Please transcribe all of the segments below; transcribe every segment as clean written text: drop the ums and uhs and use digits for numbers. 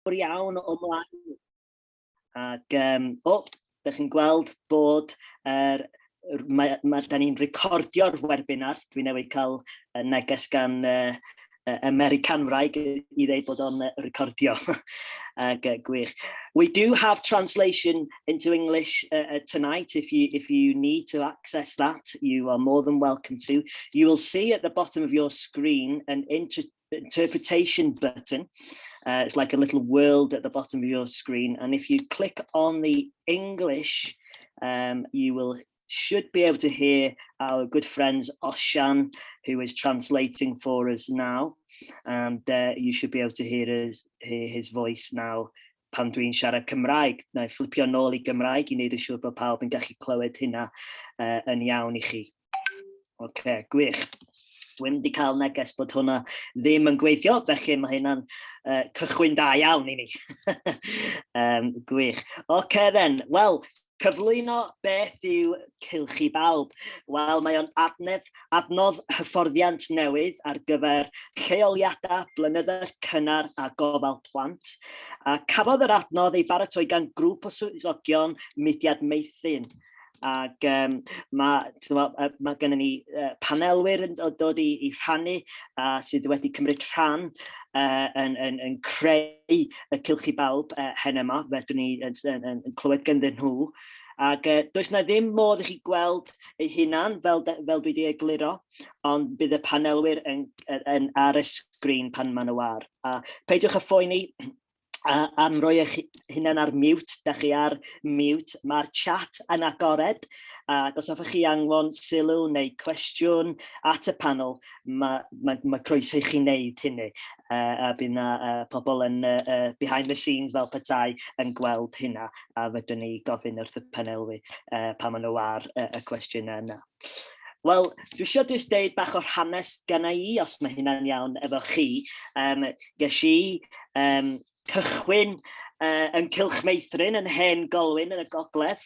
iawn o mlaen. Ac, da chi'n gweld bod da ni'n recordio'r webinar. Dwi newydd cael neges gan Americanwraig I ddeud bod o'n recordio. Gwych. We do have translation into English tonight. If you need to access that, you are more than welcome to. You will see at the bottom of your screen an interpretation button. It's like a little world at the bottom of your screen. And if you click on the English, you should be able to hear our good friend Osian, who is translating for us now. And you should be able to hear his voice now pan dwi'n siarad Cymraeg. Na I fflipio nôl I Gymraeg I wneud yn siŵr bod pawb yn gallu clywed hynna yn iawn I chi. Okay, gwych. Dwi'n wedi cael neges bod hwnna ddim yn gweithio, felly mae hynna'n cychwyn da iawn I ni. Gwych. Okay then, well, cyflwyno beth yw Cylch I Bawb? Wel, mae o'n adnodd hyfforddiant newydd ar gyfer lleoliadau, blynyddoedd cynnar a gofal plant. A cafodd yr adnodd ei baratoi gan grŵp o swyddogion Mudiad Meithrin. Ac mae gennym ni panelwyr yn dod I rhannu sydd wedi cymryd rhan yn creu y Cylch I Bawb hen yma, fedrwn ni yn clywed ganddyn nhw. Ac does na ddim modd I chi gweld eu hunan fel dwi wedi egluro, ond bydd y panelwyr ar y sgrin pan maen nhw ar. Peidiwch â phoeni am roi eich hunan ar mute, da chi ar mute, mae'r chat yn agored, ac os hoffech chi anfon sylw neu cwestiwn at y panel, mae croeso I chi wneud hynny, a bydd na pobl yn behind the scenes fel petai yn gweld hynna, a fydden ni gofyn wrth y panelwi pan maen nhw ar y cwestiwn yna. Wel, dwi eisiau jyst deud bach o'r hanes gyna I, os mae hynna'n iawn efo chi. Ges I cychwyn yn Cylch Meithrin yn hen Golwyn yn y Gogledd,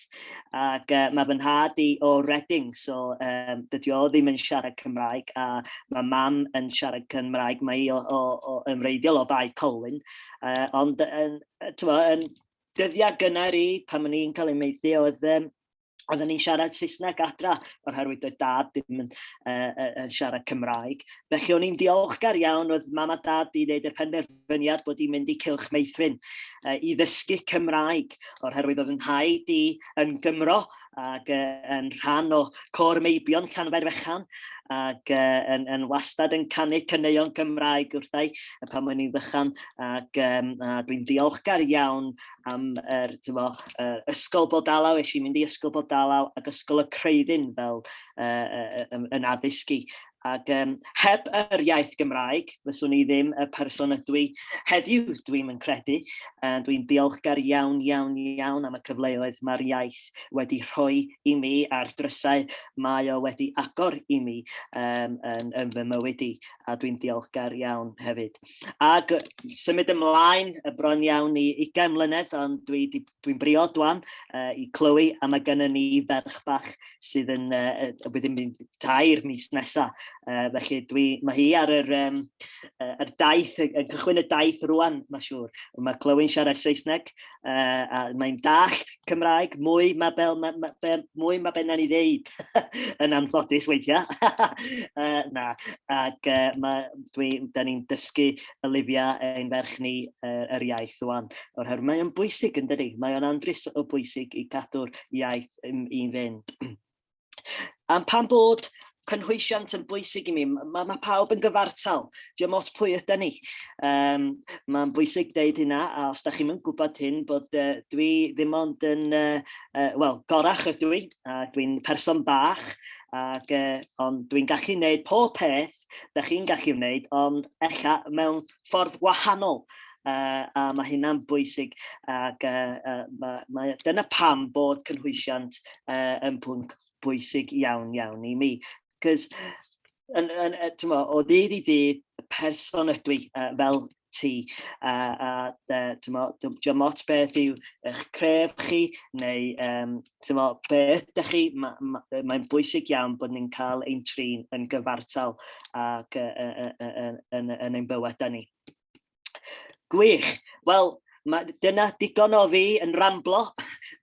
ac mae fy nhad I o Reading, so dydy o ddim yn siarad Cymraeg, a mae mam yn siarad Cymraeg, mae I yn wreiddiol o Bae Colwyn, ond yn dyddiau gynnar I, pan o'n i'n cael ei meithio, oedden ni'n siarad Saesneg adra, oherwydd doedd dad ddim yn siarad Cymraeg. Felly o'n i'n diolchgar iawn oedd mam a dad I wneud y penderfyniad bod I'n mynd I Cylch Meithrin I ddysgu Cymraeg, oherwydd oedd yn rhaid I yn Gymro ac yn rhan o cor meibion Llanfairfechan ac yn wastad yn canu caneuon Cymraeg wrthai pan mae'n i'n fychan, ac dwi'n diolchgar iawn am ysgol Bodalaw. Eisiau mynd I ysgol Bodalaw ac ysgol y Creuddyn fel yn addysgu. Ac heb yr iaith Gymraeg, fyswn I ddim y person ydw I heddiw, dwi'n yn credu. Dwi'n diolchgar iawn am y cyfleoedd mae'r iaith wedi rhoi I mi a'r drysau mae o wedi agor I mi yn fy mywyd I, a dwi'n diolchgar iawn hefyd. Ac symud ymlaen bron iawn I 20 mlynedd, ond dwi'n brio dwan I clywed, a mae gennym ni ferch bach sydd yn wedi'n 2 mis nesaf. Felly mae hi ar yr daith, yn cychwyn y daith rwan, mae'n siŵr. Mae Chloe'n siarad Saesneg, a mae'n dallt Cymraeg, mwy mae ben na'n I ddeud yn anffodus weithiau. Ac da ni'n dysgu Olivia ein ferch ni yr iaith rwan. Oherwydd mae'n bwysig yn dydi, mae'n andrys o bwysig I gadw'r iaith I fynd. Am pan bod cynhwysiant yn bwysig I mi, mae pawb yn gyfartal, diolch os pwy ydyn ni. Mae'n bwysig deud hynna, a os da chi'n mynd gwybod hyn, bod dwi ddim ond yn, gorach ydw I, a dwi'n person bach, ond dwi'n gallu wneud pob peth, da chi'n gallu wneud, ond ella mewn ffordd wahanol. A mae hynna'n bwysig, ac dyna pam bod cynhwysiant yn pwnc bwysig iawn I mi. Cos o ddydd I ddydd, person ydw I fel ti, diolch ots beth yw eich cref chi, neu beth ydych chi, mae'n bwysig iawn bod ni'n cael ein trin yn gyfartal ac yn ein bywyd ni. Gwych. Wel, dyna digon o fi yn ramblo.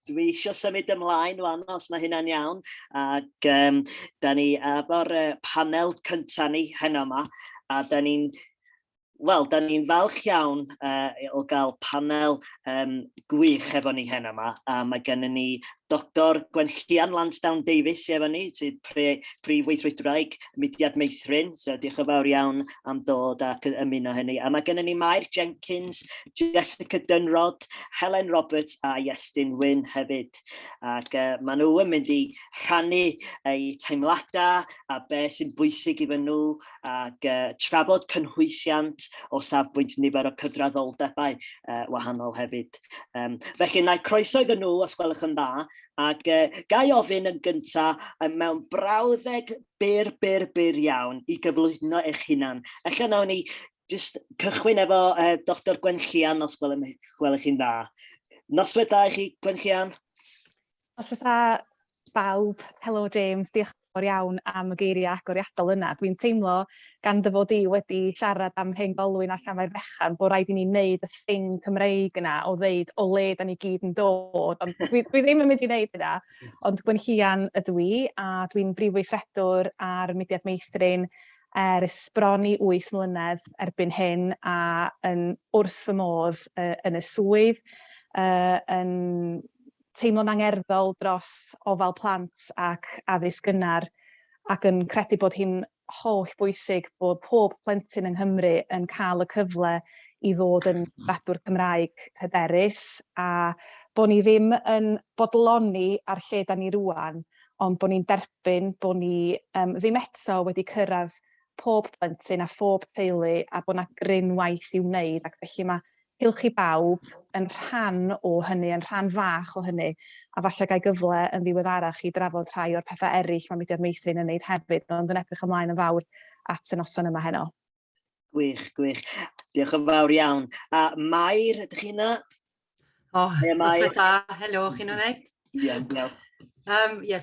Dwi eisiau symud ymlaen wan os mae hynna'n iawn. Ac da ni efo'r panel cyntaf ni heno yma. A da ni'n falch iawn o gael panel gwych efo ni heno yma. Mae gennym ni Dr Gwenllian Lansdown Davies efo ni, sydd prif weithredwraig Mudiad Meithrin. So diolch yn fawr iawn am dod ac ymuno hynny. A mae gennym ni Mair Jenkins, Jessica Dunrod, Helen Roberts a Iestyn Wyn hefyd. Ac maen nhw yn mynd i rhannu eu teimladau a beth sy'n bwysig iddyn nhw ac trafod cynhwysiant o safbwynt nifer o gydraddoldebau wahanol hefyd. Felly, na i croeso iddyn nhw os gwelwch yn dda. Ac gai ofyn yn gyntaf mewn brawddeg byr iawn i gyflwyno eich hunan. Ella nawn ni just cychwyn efo Dr Gwenllian os gwelwch chi'n dda. Noswaith da i chi, Gwenllian? Noswaith da, Bawb. Helo James, diolch yn fawr iawn am y geiriau agoriadol yna. Dwi'n teimlo gan dy fod i wedi siarad am hyn golwyn allan mae'r fechan bod rhaid i ni wneud y thing Cymreig yna o ddeud o le da ni gyd yn dod. Ond dwi ddim yn mynd i wneud yna, ond Gwenllian ydw i a dwi'n brif weithredwr ar Mudiad Meithrin bron i 8 mlynedd erbyn hyn a yn wrth fy modd yn y swydd, yn teimlo'n angerddol dros ofal plant ac addysg gynnar ac yn credu bod hi'n holl bwysig bod pob plentyn yng Nghymru yn cael y cyfle i ddod yn siaradwr Cymraeg hyderus a bod ni ddim yn bodloni ar lle da ni rwan, ond bod ni'n derbyn bod ni ddim eto wedi cyrraedd pob plentyn a phob teulu a bod yna gryn waith i'w wneud ac felly mae Cylch i Bawb yn rhan o hynny, yn rhan fach o hynny, a falle gael gyfle yn ddiweddarach i drafod rhai o'r pethau eraill mae Mudiad Meithrin yn wneud hefyd, ond yn edrych ymlaen yn fawr at y noson yma heno. Gwych. Diolch yn fawr iawn. A Mair, ydych chi yna? Noswaith da, helo, chi'n wneud? Iawn.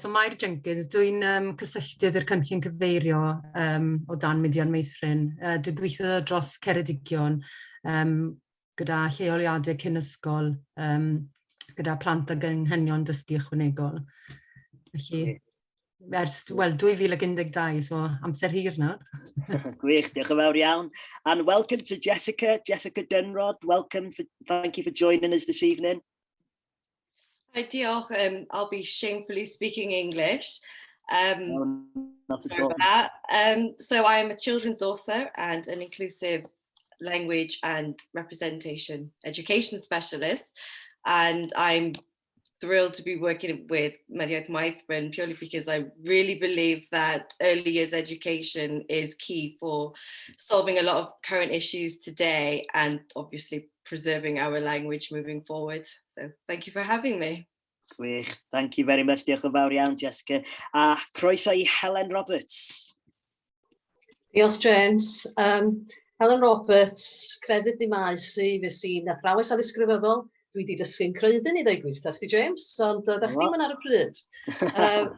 So Mair Jenkins, dwi'n cysylltydd i'r cynllun cyfeirio o dan Mudiad Meithrin. Dwi'n gweithio dros Ceredigion, gyda lleoliadau cyn ysgol, gyda plant ag anghenion dysgu ychwanegol. Felly, ers 2012, so amser hir nawr. Gwych, diolch yn fawr iawn. And welcome to Jessica Dunrod. Welcome, thank you for joining us this evening. Hi, diolch. I'll be shamefully speaking English. Not at all. So I am a children's author and an inclusive language and representation education specialist, and I'm thrilled to be working with Mudiad Meithrin purely because I really believe that early years education is key for solving a lot of current issues today and obviously preserving our language moving forward. So thank you for having me. Gwych, thank you very much. Diolch yn fawr iawn, Jessica. A croeso i Helen Roberts. Diolch, James. Helen Roberts, credyd i maes i fy sy'n athrawes addysgrifyddol. Dwi wedi dysgu'n creuddyn i ddweud gwirth, ti James, ond ddech ddim yn ar y pryd.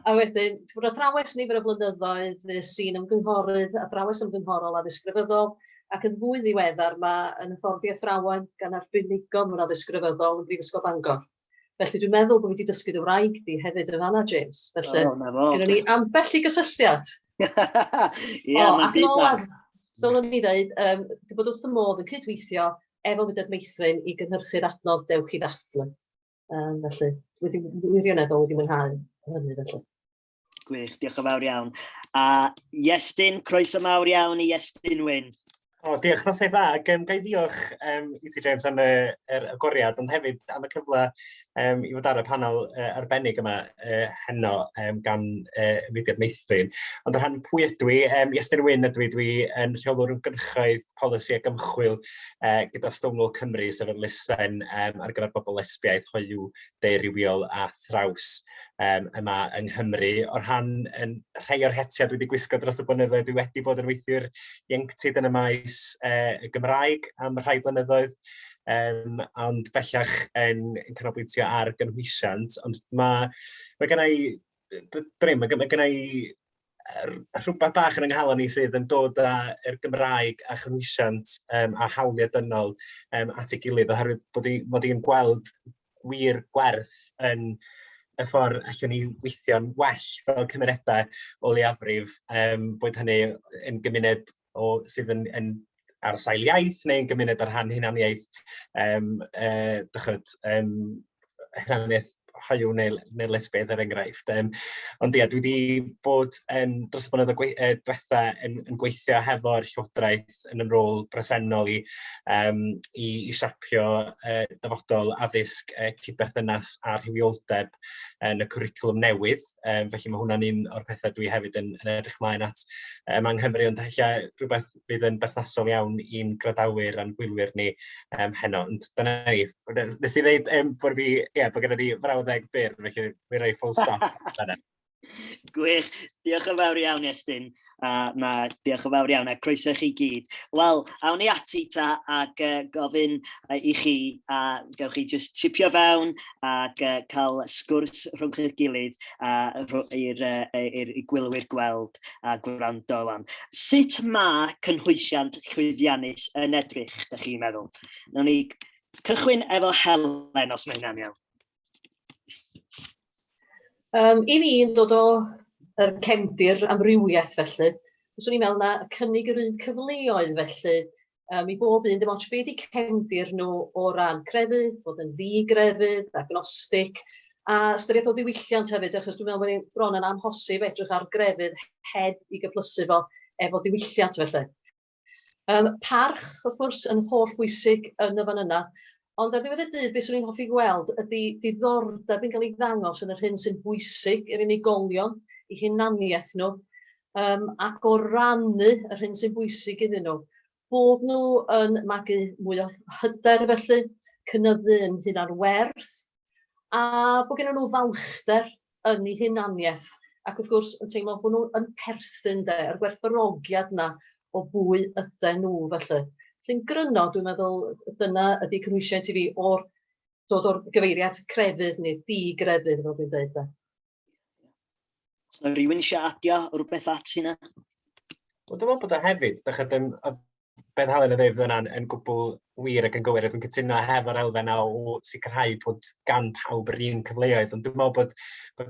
A wedyn, bod athrawes nifer o blynyddoedd, fy sy'n ymgynghorydd, athrawes ymgynghorol addysgrifyddol, ac yn fwy ddiweddar mae yn hyfforddi athrawon gan arbenigo mewn addysgrifyddol yn Brifysgol Bangor. Felly dwi'n meddwl bod wedi dysgu dy wraig di hefyd yn fanna, James. Felly, gyda ni ambell i gysylltiad. Ac yn olaf, dylwn ni ddweud, di bod wrth y modd yn cydweithio efo Mudiad Meithrin i gynhyrchu'r adnodd dewch i ddathlu. Felly, wirioneddol wedi mwynhau hynny, felly. Gwych, diolch yn fawr iawn. A Iestyn, croeso mawr iawn i Iestyn Wyn. Diolch, noswaith dda, ac gai ddiolch i ti James am yr agoriad, ond hefyd am y cyfle i fod ar y panel arbennig yma heno gan Mudiad Meithrin. Ond ar rhan pwy ydw i, Iestyn Wyn ydw i, dwi yn rheolwr ymgyrchoedd polisi ac ymchwil gyda Stonewall Cymru, sef yr lisfen ar gyfer bobl lesbiaidd, hoyw, deurywiol a thraws yma yng Nghymru. O'r rhan rhai o'r hetiau dwi wedi gwisgo dros y blynyddoedd, dwi wedi bod yn weithiwr ieuenctid yn y maes y Gymraeg am rhai blynyddoedd, ond bellach yn canolbwyntio ar gynhwysiant, ond mae gennau rhywbeth bach yn ynghalon ni sydd yn dod â'r Gymraeg a chynhwysiant a hawliau dynol at ei gilydd, oherwydd bod i'n gweld wir gwerth yn y ffordd allwn ni weithio'n well fel cymunedau o leiafrif, bod hynny yn gymuned sydd yn ar sail iaith neu'n gymuned ar rhan hunaniaeth, hunaniaeth hoyw neu lesbiaidd er enghraifft. Ond ia, dwi wedi bod dros y blynyddoedd diwetha yn gweithio hefo'r Llywodraeth yn rôl bresennol i siapio dyfodol addysg cydberthynas a rhywioldeb yn y cwricwlwm newydd. Felly mae hwnna'n un o'r pethau dwi hefyd yn edrych mlaen at yng Nghymru, ond rhywbeth bydd yn berthnasol iawn i'n gradawyr a'n gwylwyr ni heno. Ond dyna ni. Nes i ddeud bod gyda ni frawddeg byr, felly mi roi full stop. Gwych, diolch yn fawr iawn Estyn, diolch yn fawr iawn a croeso chi gyd. Wel, awn ni ati ta ac gofyn i chi, gewch chi just tipio fewn ac cael sgwrs rhwng chi'ch gilydd i'r gwylwyr gweld a gwrando wan. Sut mae cynhwysiant llwyddiannus yn edrych, ydych chi'n meddwl? Nawn ni cychwyn efo Helen, os mae hynna'n iawn. I fi yn dod o'r cefndir amrywiaeth felly, fyswn i'n meddwl na cynnig yr un cyfleoedd felly, i bob un dim ots beth i cefndir nhw o ran crefydd, bod yn ddigrefydd, agnostig, a ystyried o ddiwylliant hefyd, achos dwi'n meddwl bod ni'n bron yn amhosib edrych ar grefydd heb i gyplysu fo efo diwylliant felly. Parch, wrth gwrs, yn holl bwysig yn y fan yna. Ond ar ddiwedd y dydd, beth swn i'n hoffi gweld ydy diddordeb yn cael ei ddangos yn yr hyn sy'n bwysig i'r unigolion, eu hunaniaeth nhw, ac o rannu yr hyn sy'n bwysig iddyn nhw. Bod nhw yn magu mwy o hyder felly, cynyddu yn hunan werth, a bod gen nhw falchder yn eu hunaniaeth. Ac wrth gwrs, yn teimlo bod nhw yn perthyn yr gwerthfawrogiad yna o bwy ydyn nhw felly. Sy'n gryno, dwi'n meddwl, dyna ydy cynhwysiant i fi dod o'r gyfeiriad crefydd neu digrefydd, fel dwi'n dweud. Os yna rhywun eisiau adio rhywbeth at hynna? Wel, dwi'n meddwl bod o hefyd, beth Helen y ddeud yn gwbl wir ac yn gywir, dwi'n cytuno hefo'r elfen o sicrhau bod gan pawb yr un cyfleoedd, ond dwi'n meddwl bod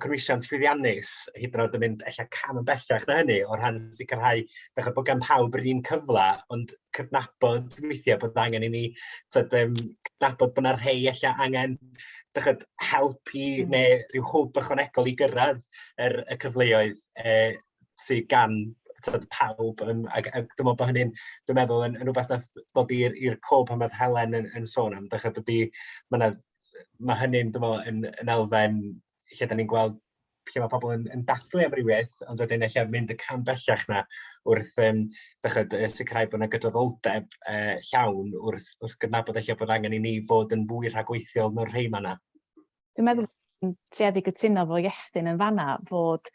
cynhwysiant llwyddiannus hyd yn oed yn mynd eich cam yn bellach na hynny, o'r rhan sicrhau bod gan pawb yr un cyfle, ond cydnabod weithiau bod angen i ni cydnabod bod yna rhai eich angen helpu neu rhyw hwb ychwanegol i gyrraedd y cyfleoedd sydd gan pawb, ac dwi'n meddwl bod hynny'n, dwi'n meddwl, yn rhywbeth ddod i'r cob pan oedd Helen yn sôn am. Mae hynny'n, dwi'n meddwl, yn elfen lle da ni'n gweld lle mae pobl yn dathlu amrywiaeth, ond wedyn eich mynd y cam bellach na wrth sicrhau bod yna gydraddoldeb llawn wrth gydnabod eich bod angen i ni fod yn fwy rhagweithiol mewn rhai yma. Dwi'n meddwl tueddu gytuno fo Iestyn yn fanna fod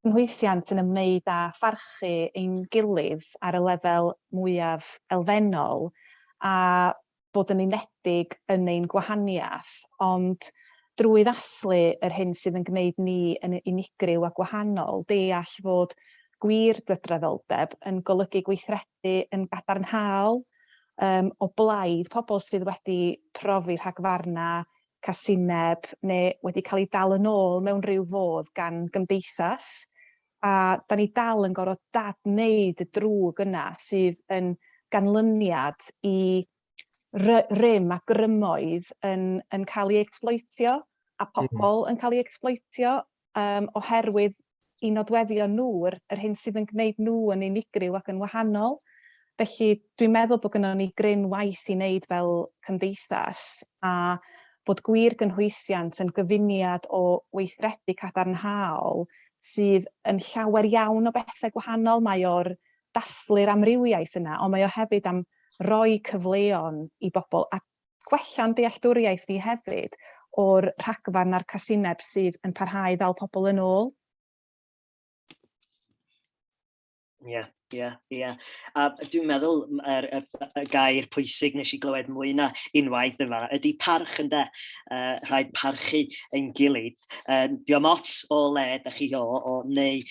cynhwysiant yn ymwneud â pharchu ein gilydd ar y lefel mwyaf elfennol a bod yn unedig yn ein gwahaniaeth, ond drwy ddathlu yr hyn sydd yn gwneud ni yn unigryw a gwahanol, deall fod gwir gydraddoldeb yn golygu gweithredu yn gadarnhaol o blaid pobl sydd wedi profi rhagfarna casineb neu wedi cael ei dal yn ôl mewn rhyw fodd gan gymdeithas, a da ni dal yn gorfod dadneud y drwg yna sydd yn ganlyniad i rym a grymoedd yn cael ei ecsbloetio a pobl yn cael ei ecsbloetio oherwydd i nodweddio nhw yr hyn sydd yn gwneud nhw yn unigryw ac yn wahanol. Felly dwi'n meddwl bod gynnon ni gryn waith i wneud fel cymdeithas a bod gwir gynhwysiant yn gyfuniad o weithredu cadarnhaol sydd yn llawer iawn o bethau gwahanol. Mae o'r dathlu'r amrywiaeth yna, ond mae o hefyd am roi cyfleon i bobl a gwella'n dealltwriaeth ni hefyd o'r rhagfarn a'r casineb sydd yn parhau ddal pobl yn ôl. Ie, Dwi'n meddwl y gair pwysig nes I glywed mwy na unwaith yma ydy parch ynde. Rhaid parchu ein gilydd. Diom ots o le ydych chi o neu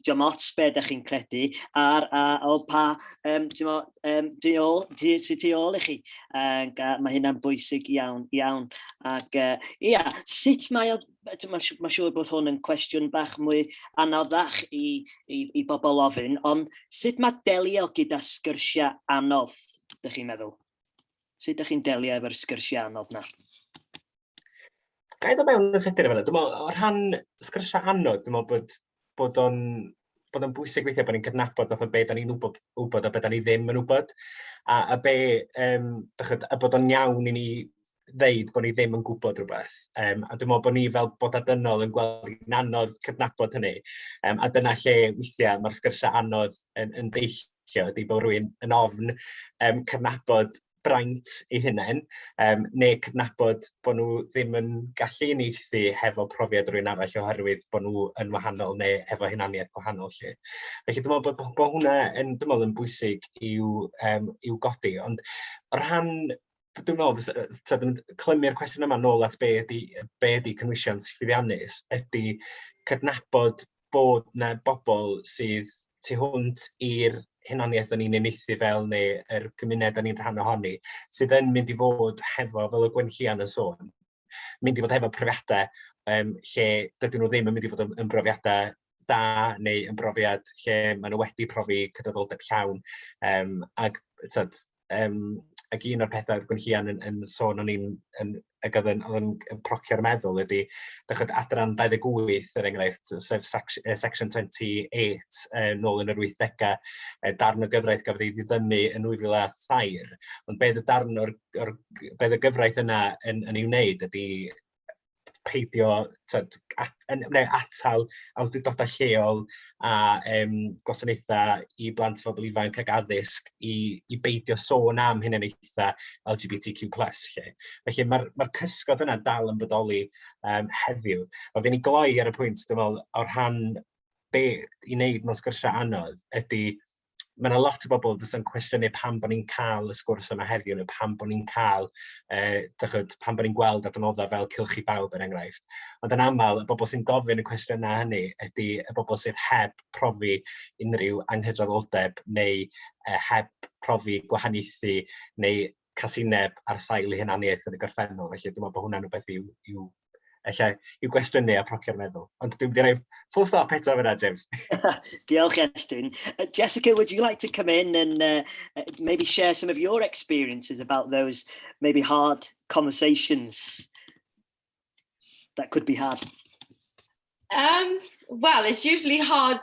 diom ots be ydych chi'n credu o pa sy'n tu ôl I chi. Mae hynna'n bwysig iawn. Ac sut mae Mae'n siŵr bod hwn yn cwestiwn bach mwy anoddach I bobl ofyn, ond sut mae delio gyda sgyrsiau anodd, ydych chi'n meddwl? Sut ydych chi'n delio efo'r sgyrsiau anodd na? Ga I ddod mewn yn sydyn efo hynny? O rhan sgyrsiau anodd, dwi'n meddwl bod o'n bwysig weithiau bod ni'n cydnabod o be da ni'n wybod a be da ni ddim yn wybod, a bod o'n iawn I ni ddeud bod ni ddim yn gwybod rhywbeth. A dwi'n meddwl bod ni fel bod adynol yn gweld hi'n anodd cydnabod hynny. A dyna lle weithiau mae'r sgyrsiau anodd yn deillio ydy bod rhywun yn ofn cydnabod braint eu hunain, neu cydnabod bod nhw ddim yn gallu uniaethu hefo profiad rhywun arall oherwydd bod nhw yn wahanol neu efo hunaniaeth gwahanol. Felly dwi'n meddwl bod hwnna yn bwysig i'w godi, ond o rhan dwi'n meddwl, clymu'r cwestiwn yma nôl at be ydy cynhwysiant llwyddiannus, ydy cydnabod bod yna bobl sydd tu hwnt i'r hunaniaeth o'n i'n uniaethu fel neu yr gymuned o'n i'n rhan ohoni, sydd yn mynd I fod hefo, fel y Gwenllian yn sôn, mynd I fod hefo profiadau lle dydyn nhw ddim yn mynd I fod yn brofiadau da neu yn brofiad lle maen nhw wedi profi gydraddoldeb llawn. Ac un o'r pethau Gwenllian yn sôn o'n ac oedd yn procio'r meddwl ydy, adran 28 er enghraifft, sef section 28 nôl yn yr 80au, darn o gyfraith gafodd ei ddiddymu yn 2003, ond beth y gyfraith yna yn ei wneud ydy peidio atal awdurdodau lleol a gwasanaethau I blant phobl ifanc ac addysg I beidio sôn am hunaniaethau LGBTQ+. Felly mae'r cysgod yna dal yn bodoli heddiw. Oedd ni'n gloi ar y pwynt, dwi'n meddwl, o'r rhan be I wneud mewn sgyrsiau anodd ydy mae yna lot o bobl fysa'n cwestiynu pam bod ni'n cael y sgwrs yma heddiw, neu pam bod ni'n cael, pam bod ni'n gweld adnoddau fel Cylch I Bawb yn enghraifft. Ond yn aml, y bobl sy'n gofyn y cwestiynau hynny ydy y bobl sydd heb profi unrhyw anghydraddoldeb neu heb profi gwahaniaethu neu casineb ar sail eu hunaniaeth yn y gorffennol. Felly dwi'n meddwl bod hwnna'n rhywbeth i'w gwestiynu a procio'r meddwl. Ond dwi'n mynd I roi full stop eto fyna, James. Diolch, Estyn. Jessica, would you like to come in and maybe share some of your experiences about those maybe hard conversations that could be had? Well, it's usually hard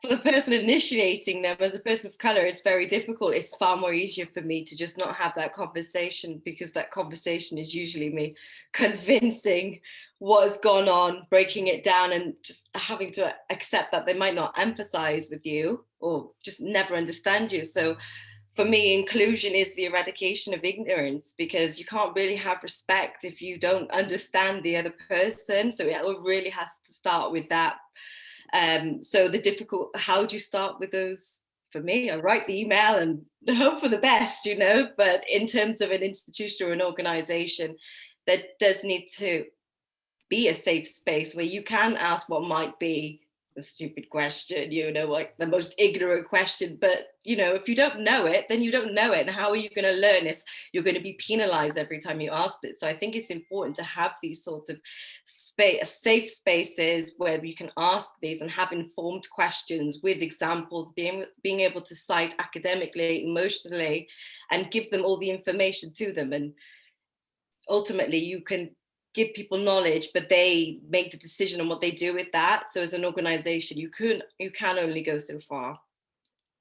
for the person initiating them. As a person of colour, it's very difficult. It's far more easier for me to just not have that conversation, because that conversation is usually me convincing what has gone on, breaking it down, and just having to accept that they might not empathise with you or just never understand you. So for me, inclusion is the eradication of ignorance, because you can't really have respect if you don't understand the other person. So it really has to start with that. So how do you start with those? For me, I write the email and hope for the best, but in terms of an institution or an organization, there does need to be a safe space where you can ask what might be a stupid question, like the most ignorant question, but if you don't know it, then you don't know it, and how are you going to learn if you're going to be penalized every time you ask it? So I think it's important to have these sorts of safe spaces where you can ask these and have informed questions with examples, being able to cite academically, emotionally, and give them all the information to them. And ultimately you can give people knowledge, but they make the decision on what they do with that. So as an organization, you can only go so far.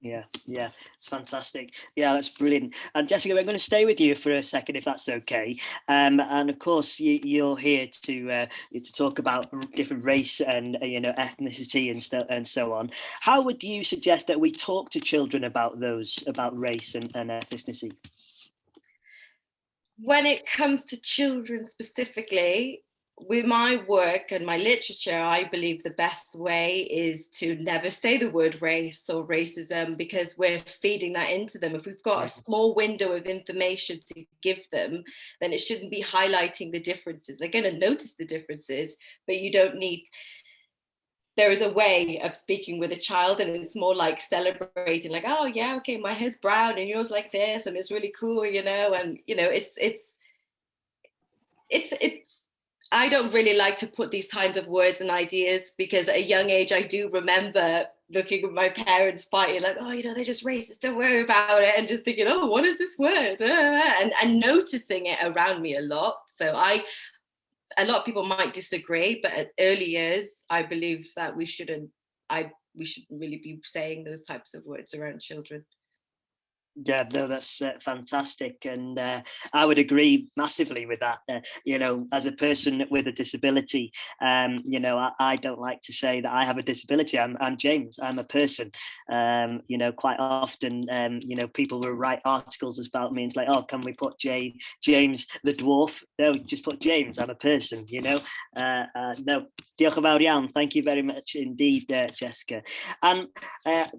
Yeah, it's fantastic. Yeah, that's brilliant. And Jessica, we're going to stay with you for a second, if that's okay. And of course, you're here to talk about different race and ethnicity and so on. How would you suggest that we talk to children about race and ethnicity? When it comes to children specifically, with my work and my literature, I believe the best way is to never say the word race or racism, because we're feeding that into them. If we've got a small window of information to give them, then it shouldn't be highlighting the differences. They're going to notice the differences, but you don't need... There is a way of speaking with a child, and it's more like celebrating, like, oh yeah, okay, my hair's brown and yours like this, and it's really cool, you know, and you know, it's I don't really like to put these kinds of words and ideas, because at a young age I do remember looking at my parents fighting, like, oh, you know, they're just racist, don't worry about it, and just thinking, oh, what is this word? And noticing it around me a lot. So a lot of people might disagree, but at early years, I believe that we shouldn't really be saying those types of words around children. Yeah, no, that's fantastic, and I would agree massively with that. You know, as a person with a disability, you know, I don't like to say that I have a disability. I'm James. I'm a person. You know, quite often, you know, people will write articles about me and it's like, oh, can we put James the dwarf? No, just put James. I'm a person. You know, no. Diolch yn fawr iawn. Thank you very much indeed, Jessica. And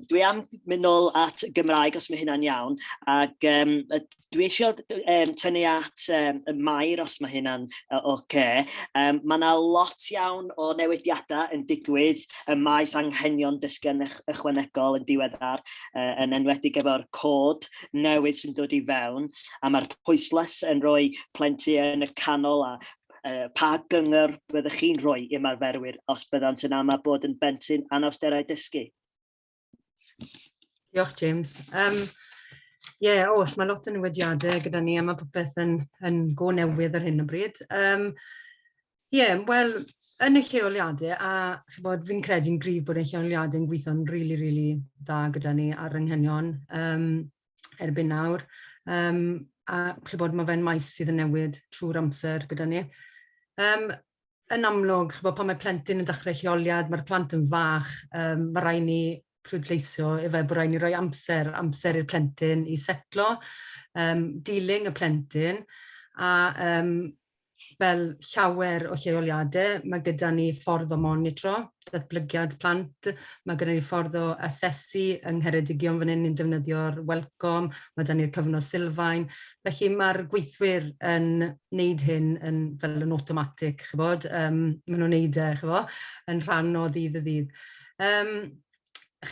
dwi am mynd nôl at Gymraeg os mae hynna'n iawn, ac dwi eisiau tynnu at y Mair os mae hynna'n oce. Mae yna lot iawn o newidiadau yn digwydd y maes anghenion dysgu ychwanegol yn diweddar, yn enwedig efo'r cod newydd sy'n dod i fewn, a mae'r pwyslais yn rhoi plentyn yn y canol, a pa gyngor byddwch chi'n rhoi i ymarferwyr os byddant yn ama bod yn bentyn anawsterau dysgu? Diolch, James. Oes, mae lot o newidiadau gyda ni, a mae popeth yn go newydd ar hyn o bryd. Wel, yn y lleoliadau, a fi'n credu'n gryf bod y lleoliadau yn gweithio'n rili dda gyda ni ar anghenion erbyn nawr. A mae fe'n maes sydd yn newid trwy'r amser gyda ni. Yn amlwg, pan mae plentyn yn dechrau lleoliad, mae'r plant yn fach, mae rhaid ni prwydleisio efe bod rhaid ni roi amser i'r plentyn i setlo, dilyn y plentyn, a fel llawer o lleoliadau, mae gyda ni ffordd o monitro, datblygiad plant, mae gyda ni ffordd o asesu yng Ngheredigion fan hyn, ni'n defnyddio'r welcome, mae gyda ni'r cyfnod sylfaen, felly mae'r gweithwyr yn wneud hyn fel yn automatic, maen nhw'n wneud yn rhan o ddydd y ddydd.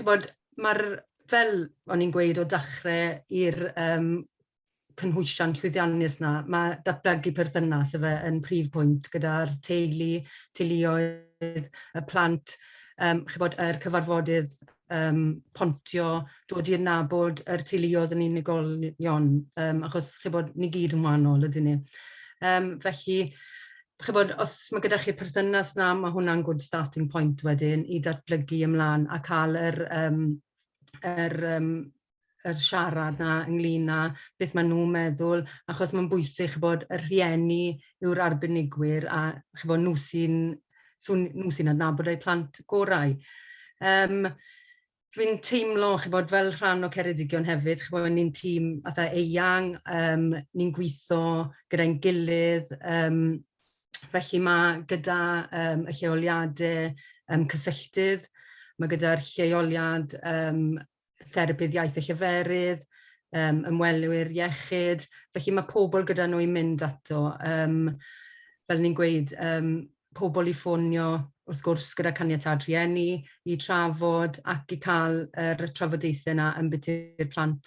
Mae'r, fel o'n i'n gweud o dechrau i'r cynhwysiant llwyddiannus na, mae datblygu perthynas yn prif pwynt gyda'r teuluoedd, y plant, yr cyfarfodydd pontio, dod i'r nabod yr teuluoedd yn unigolion, achos ni gyd yn wahanol ydyn ni. Felly, os mae gyda chi perthynas na, mae hwnna'n good starting point wedyn i datblygu ymlaen a cael yr siarad na ynglyn â beth maen nhw'n meddwl, achos mae'n bwysig bod y rhieni yw'r arbenigwyr a nhw sy'n adnabod eu plant gorau. Fi'n teimlo fel rhan o Ceredigion hefyd, ni'n tîm eang, ni'n gweithio gyda'n gilydd, felly mae gyda y lleoliadau cysylltydd, mae gyda'r lleoliad therapydd iaith a lleferydd, ymwelwyr iechyd, felly mae pobl gyda nhw i mynd ato, fel ni'n gweud, pobl i ffonio wrth gwrs gyda caniatad rhieni, i trafod ac i cael yr trafodaethau yna yn byty'r plant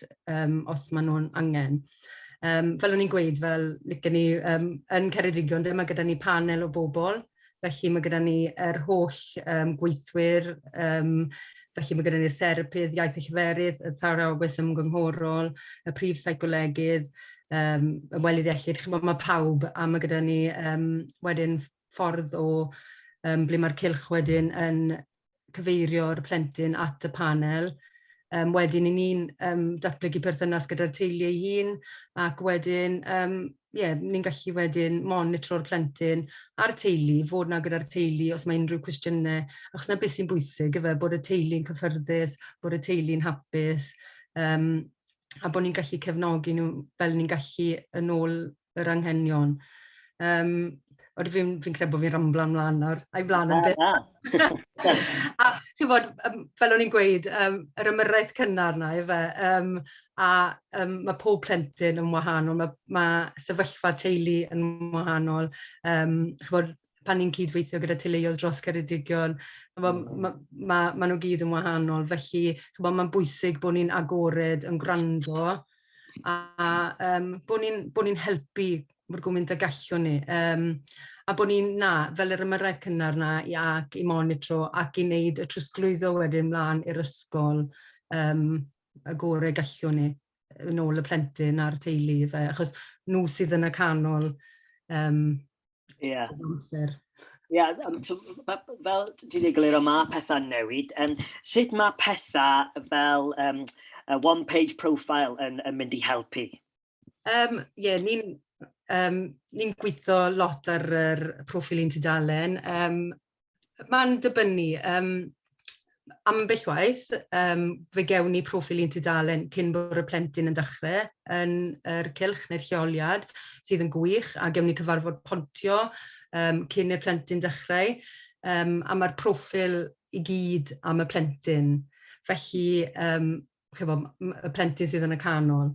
os maen nhw'n angen. Fel o'n i'n gweud, fel licen ni yn Ceredigion, mae gyda ni panel o bobl, felly mae gyda ni yr holl gweithwyr, felly mae gyda ni'r therapydd iaith a lleferydd, y tharawys ymgynghorol, y prif seicolegydd, ymwelydd iechyd, mae pawb, a mae gyda ni wedyn ffordd o ble mae'r cylch wedyn yn cyfeirio'r plentyn at y panel. Wedyn ni'n datblygu perthynas gyda'r teulu ei hun, ac wedyn ni'n gallu wedyn monitro'r plentyn a'r teulu, fod na gyda'r teulu os mae unrhyw cwestiynau, achos na beth sy'n bwysig, bod y teulu'n cyffyrddus, bod y teulu'n hapus, a bod ni'n gallu cefnogi nhw fel ni'n gallu yn ôl yr anghenion. Oedden fi'n credu bod fi'n ramblan mlaen nawr, a'i blaen yn bit. A chi'n bod, fel o'n i'n gweud, yr amrywiaeth cynnar na, efe, mae pob plentyn yn wahanol, mae sefyllfa teulu yn wahanol. Chi'n bod, pan ni'n cydweithio gyda teuluoedd dros Ceredigion, mae nhw gyd yn wahanol, felly mae'n bwysig bod ni'n agored yn gwrando a bod ni'n helpu mor gwmynt y gallwn ni. A bod ni'n fel yr ymyrraeth cynnar na ac i monitro ac i wneud y trosglwyddo wedyn mlaen i'r ysgol y gorau gallwn ni yn ôl y plentyn a'r teulu, achos nhw sydd yn y canol amser. Fel ti'n egluro, mae pethau newid. Sut mae pethau fel one-page profile yn mynd i helpu? Ni'n gweithio lot ar yr proffil un tudalen. Mae'n dibynnu. Am bellwaith, fe gewn ni proffil un tudalen cyn bod y plentyn yn dechrau yn yr cylch neu'r lleoliad sydd yn gwych, a gewn ni cyfarfod pontio cyn i'r plentyn dechrau. A mae'r proffil i gyd am y plentyn. Felly, y plentyn sydd yn y canol.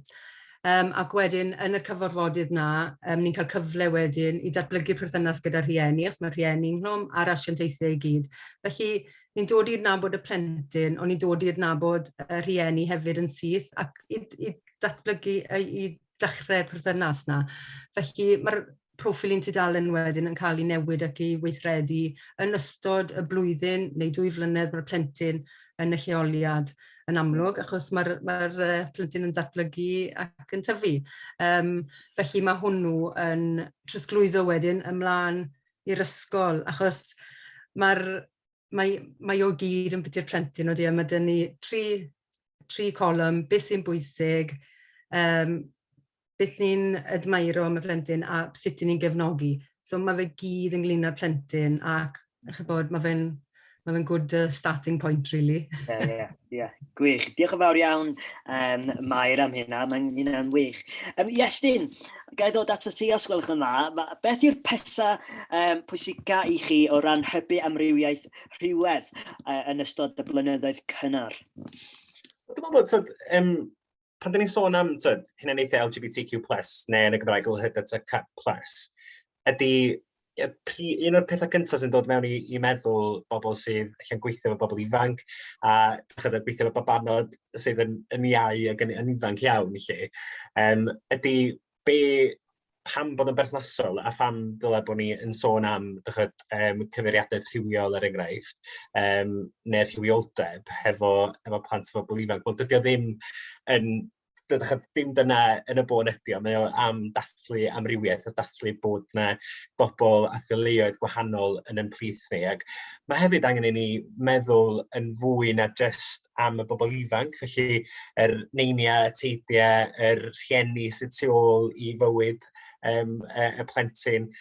Ac wedyn, yn y cyfarfodydd na, ni'n cael cyfle wedyn i datblygu perthynas gyda rhieni, os mae rhieni'n hlwm, a'r asiantaethau i gyd. Felly, ni'n dod i adnabod y plentyn, ond ni'n dod i adnabod y rhieni hefyd yn syth, ac i datblygu, i dechrau'r perthynas na. Felly, mae'r proffil un tudalen wedyn yn cael ei newid ac i weithredu yn ystod y blwyddyn neu 2 flynedd mae'r plentyn yn y lleoliad yn amlwg, achos mae'r plentyn yn datblygu ac yn tyfu. Felly mae hwnnw yn trosglwyddo wedyn ymlaen i'r ysgol, achos mae o gyd yn biti'r plentyn, mae dyn ni tri colwm, beth sy'n bwysig, beth ni'n admiro am y plentyn a sut ni'n gefnogi. So mae fe gyd ynglyn â'r plentyn ac mae fe'n good starting point, really. Gwych. Diolch yn fawr iawn, Mair, am hynna. Mae'n hynna'n wych. Iestyn, gai ddod at y ti os gwelwch yn dda. Beth yw'r pesa pwysica i chi o ran hybu amrywiaeth rhywedd yn ystod y blynyddoedd cynnar? Dwi'n meddwl bod, pan dyn ni'n sôn am hunaniaethau LGBTQ+, neu yn y Gymraeg LHDTC+, ydy un o'r pethau cyntaf sy'n dod mewn i meddwl bobl sydd allan gweithio efo bobl ifanc a gweithio efo babanod sydd yn iau ac yn ifanc iawn i lle, ydy pam bod yn berthnasol a pham ddylai bod ni yn sôn am cyfeiriadaeth rhywiol er enghraifft, neu'r rhywioldeb hefo plant a phobl ifanc. Wel, dydy o ddim dyna yn y bon ydi, ond mae o am dathlu amrywiaeth, a dathlu bod yna bobl a theuluoedd gwahanol yn ein plith ni. Ac mae hefyd angen i ni meddwl yn fwy na just am y bobl ifanc, felly yr neiniau, y teidiau, yr rhieni sydd tu ôl i fywyd y plentyn,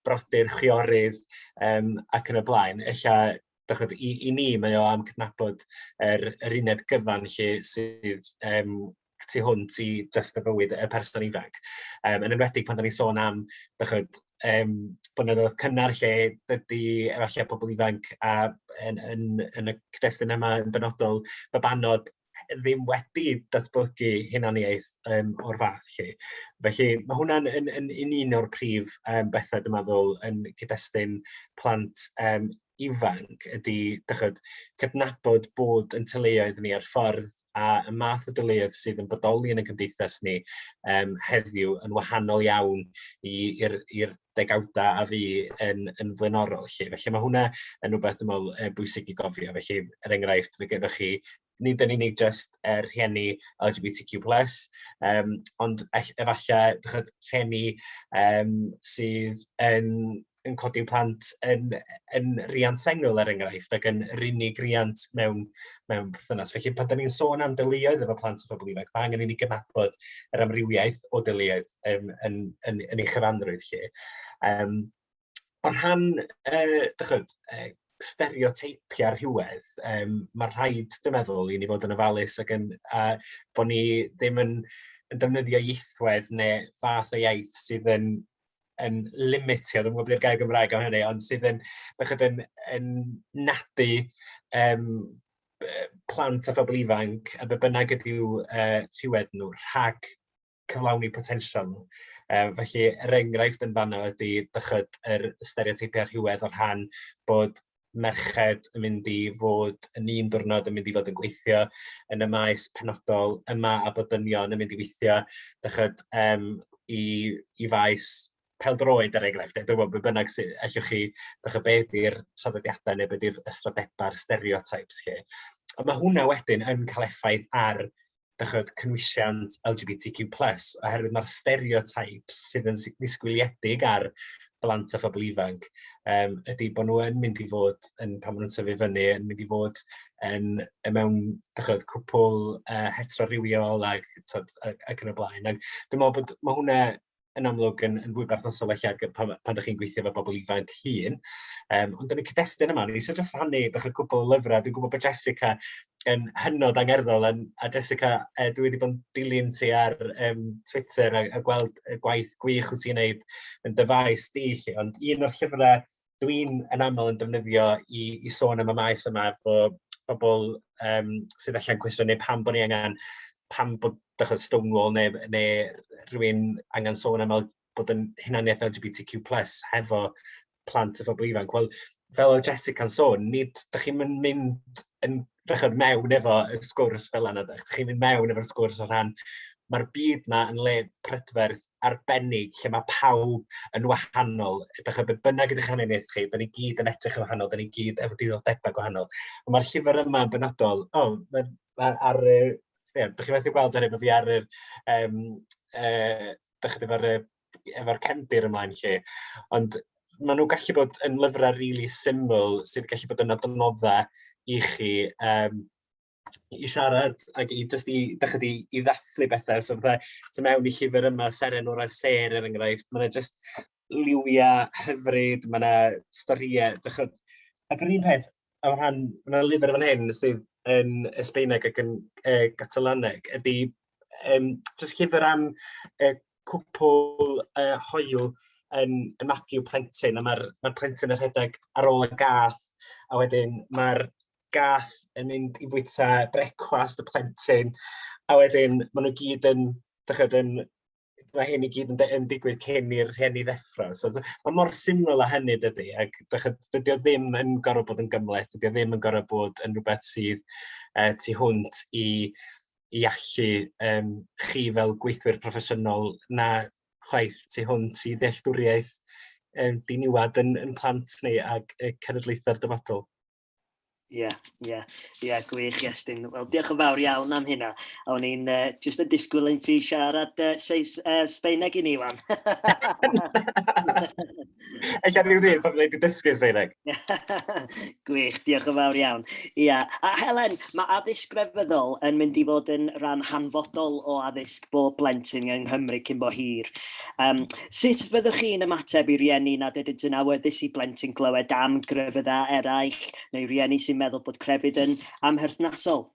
brodyr, chwiorydd ac yn y blaen. I ni mae o am cydnabod yr uned gyfan lle sydd tu hwnt i just y bywyd y person ifanc. Yn enwedig pan da ni'n sôn am blynyddoedd cynnar lle dydy efallai pobl ifanc a yn y cyd-destun yma yn benodol babanod ddim wedi datblygu hunaniaeth o'r fath lle. Felly mae hwnna'n yn un o'r prif bethau dwi'n meddwl yn cyd-destun plant ifanc ydy cydnabod bod yn teuluoedd ni ar ffordd a y math o deuluoedd sydd yn bodoli yn y cymdeithas ni heddiw yn wahanol iawn i'r degawda a fi yn flaenorol. Felly mae hwnna yn rhywbeth bwysig i gofio. Felly, er enghraifft, fe gyda chi nid yn unig just rhieni LGBTQ+, ond efallai rhieni sydd yn codi plant yn riant sengl er enghraifft, ac yn yr unig riant mewn perthynas. Felly pan da ni'n sôn am deuluoedd efo plant a phobl ifanc, mae angen i ni gydnabod yr amrywiaeth o deuluoedd yn ei chyfanrwydd lle. O rhan stereoteipia rhywedd, mae rhaid, dwi'n meddwl, i ni fod yn ofalus ac bod ni ddim yn defnyddio ieithwedd neu fath o iaith sydd yn yn limitio, dwi'n gwybod beth yw'r gair Gymraeg am hynny, ond sydd yn nadu plant a phobl ifanc, a be bynnag ydyw rhywedd nhw, rhag cyflawni potensial nhw. Felly, enghraifft yn fanno ydy yr stereotypiau rhywedd o'r rhan bod merched yn mynd i fod yn un diwrnod yn mynd i fod yn gweithio yn y maes penodol yma a bod dynion yn mynd i weithio i faes peldroed er enghraifft. Dwi'n gwybod be bynnag allwch chi be ydy'r traddodiadau neu be ydy'r ystradebau'r stereotypes chi. Ond mae hwnna wedyn yn cael effaith ar cynhwysiant LGBTQ+, oherwydd mae'r stereotypes sydd yn ddisgwyliedig ar blant a phobl ifanc ydy bod nhw yn mynd i fod, pan maen nhw'n tyfu fyny, yn mynd i fod mewn cwpl heterorywiol ac yn y blaen. Dwi'n meddwl bod mae hwnna yn amlwg yn fwy berthnasol pan ydych chi'n gweithio efo bobl ifanc hun. Ond yn y cyd-destun yma, ni eisiau jyst rhannu cwpl o lyfrau. Dwi'n gwybod bod Jessica yn hynod angerddol, a Jessica, dwi wedi bod yn dilyn ti ar Twitter a gweld y gwaith gwych wyt ti'n gwneud yn dyfaes di. Ond un o'r llyfrau dwi'n yn aml yn defnyddio i sôn am y maes yma efo bobl sydd allan cwestiynu pam bod ni angen, pam bod Stonewall neu rhywun angen sôn am bod yn hunaniaeth LGBTQ+ hefo plant a phobl ifanc. Wel, fel o Jessica'n sôn, nid ydych chi'n mynd yn mewn efo y sgwrs fel yna. Ydych chi'n mynd mewn efo'r sgwrs o rhan. Mae'r byd yma yn le prydferth arbennig lle mae pawb yn wahanol. Be bynnag ydych hunaniaeth chi, da ni gyd yn edrych yn wahanol, da ni gyd efo diddordebau gwahanol. Mae'r llyfr yma yn benodol, ydych chi'n methu gweld hynny, mae fi ar efo'r cefndir ymlaen lle. Ond maen nhw'n gallu bod yn lyfrau really syml sydd gallu bod yn adnoddau i chi i siarad ac i ddathlu bethau. So ty mewn i llyfr yma, Seren o'r Ser er enghraifft, mae yna just liwiau hyfryd, mae yna storiau. Ac yr un peth, mae yna lyfr fan hyn sydd yn Ysbeineg ac yn Gatalaneg, ydy just llyfr am cwpl hoyw yn magu plentyn, a mae'r plentyn yn rhedeg ar ôl y gath, a wedyn mae'r gath yn mynd i fwyta brecwast y plentyn, a wedyn maen nhw gyd mae hyn i gyd yn digwydd cyn i'r rhieni ddeffro. So, mae mor syml â hynny dydy, ac dydy o ddim yn gorfod bod yn gymleth, dydy o ddim yn gorfod bod yn rhywbeth sydd tu hwnt i allu chi fel gweithwyr proffesiynol na chwaith tu hwnt i ddealltwriaeth diniwad yn plant ni ac cenedlaethau'r dyfodol. Ie, gwych, Iestyn. Wel, diolch yn fawr iawn am hynna. O'n i'n just yn disgwyl i ti siarad Sbeineg i ni, wan. Eich ar ryw ddydd, pan wedi dysgu Sbeineg. Gwych, diolch yn fawr iawn. Ia. A Helen, mae addysg grefyddol yn mynd i fod yn rhan hanfodol o addysg bob blentyn yng Nghymru cyn bo hir. Sut fyddwch chi'n ymateb i rieni nad ydynt yn awyddus i blentyn glywed am grefyddau eraill, neu rieni sy'n meddwl bod crefydd yn amherthnasol?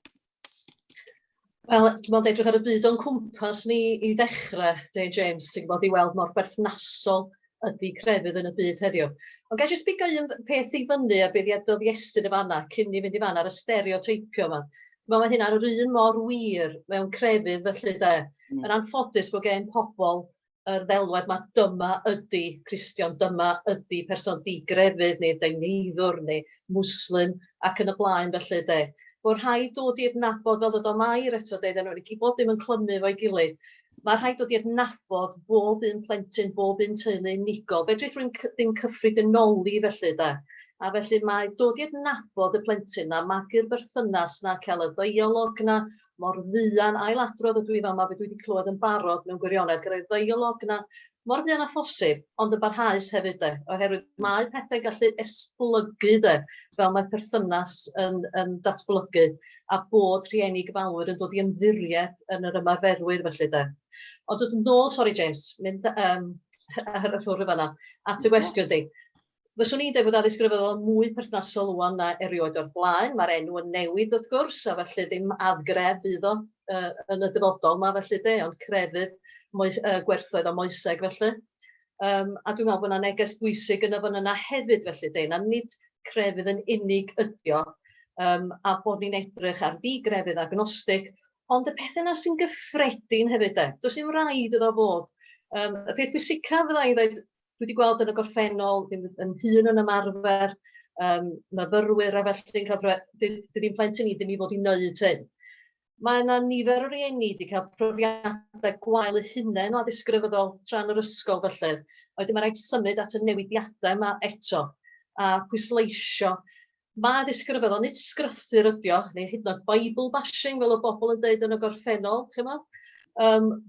Wel, dwi'n meddwl edrych ar y byd o'n cwmpas ni i ddechrau, Dave James, ti'n gwybod i weld mor berthnasol ydy crefydd yn y byd heddiw. Ond gael jyst bigo un peth i fyny a beth i adodd Iestyn y fanna, cyn i fynd i fanna ar y stereotypio yma. Mae hynna'n yr un mor wir mewn crefydd felly de. Yn anffodus bod gen pobl yr ddelwedd mae dyma ydy Cristion, dyma ydy person di-grefydd neu deunyddwr neu Muslim ac yn y blaen felly de. Bod rhaid dod i'r nabod fel dod o Mair eto de, nhw'n i bod ddim yn clymu fo'i gilydd. Mae rhaid dod i'r nabod bob un plentyn, bob un teulu unigol. Fedri ddim cyffredinoli felly de. A felly mae dod i'r nabod y plentyn na, magu'r berthynas na, cael y ddeialog na, mor ddian, ailadrodd ydw i fel yma, fe dwi wedi clywed yn barod mewn gwirionedd, gyda'r ddeialog na, mor ddian a phosib, ond y barhaus hefyd de, oherwydd mae pethau gallu esblygu de, fel mae perthynas yn datblygu, a bod rhieni gyfalwyr yn dod i ymddiried yn yr ymarferwyr felly de. Ond dod yn ôl, sorry James, mynd ar y ffwrdd fanna, at y gwestiwn di. Fyswn i'n dweud bod addysg grefyddol yn mwy perthnasol wan na erioed o'r blaen. Mae'r enw yn newid wrth gwrs, a felly ddim adgref bydd o yn y dyfodol yma felly de, ond crefydd gwerthoedd o moeseg felly. A dwi'n meddwl bod yna neges bwysig yn y fan yna hefyd felly, na nid crefydd yn unig ydio, a bod ni'n edrych ar ddi-grefydd agnostig, ond y pethau yna sy'n gyffredin hefyd Does dim rhaid iddo fod. Y peth pwysicaf fydda i'n dweud, dwi wedi gweld yn y gorffennol, yn hun yn ymarfer, myfyrwyr a felly'n cael, dydy'n plentyn ni ddim i fod i wneud hyn. Mae yna nifer o rieni wedi cael profiadau gwael eu hunain o addysg grefyddol tra'n yr ysgol felly. Wedyn mae'n rhaid symud at y newidiadau yma eto a pwysleisio. Mae addysg grefyddol nid sgrythyr ydio, neu hyd yn oed Bible bashing fel y bobl yn dweud yn y gorffennol,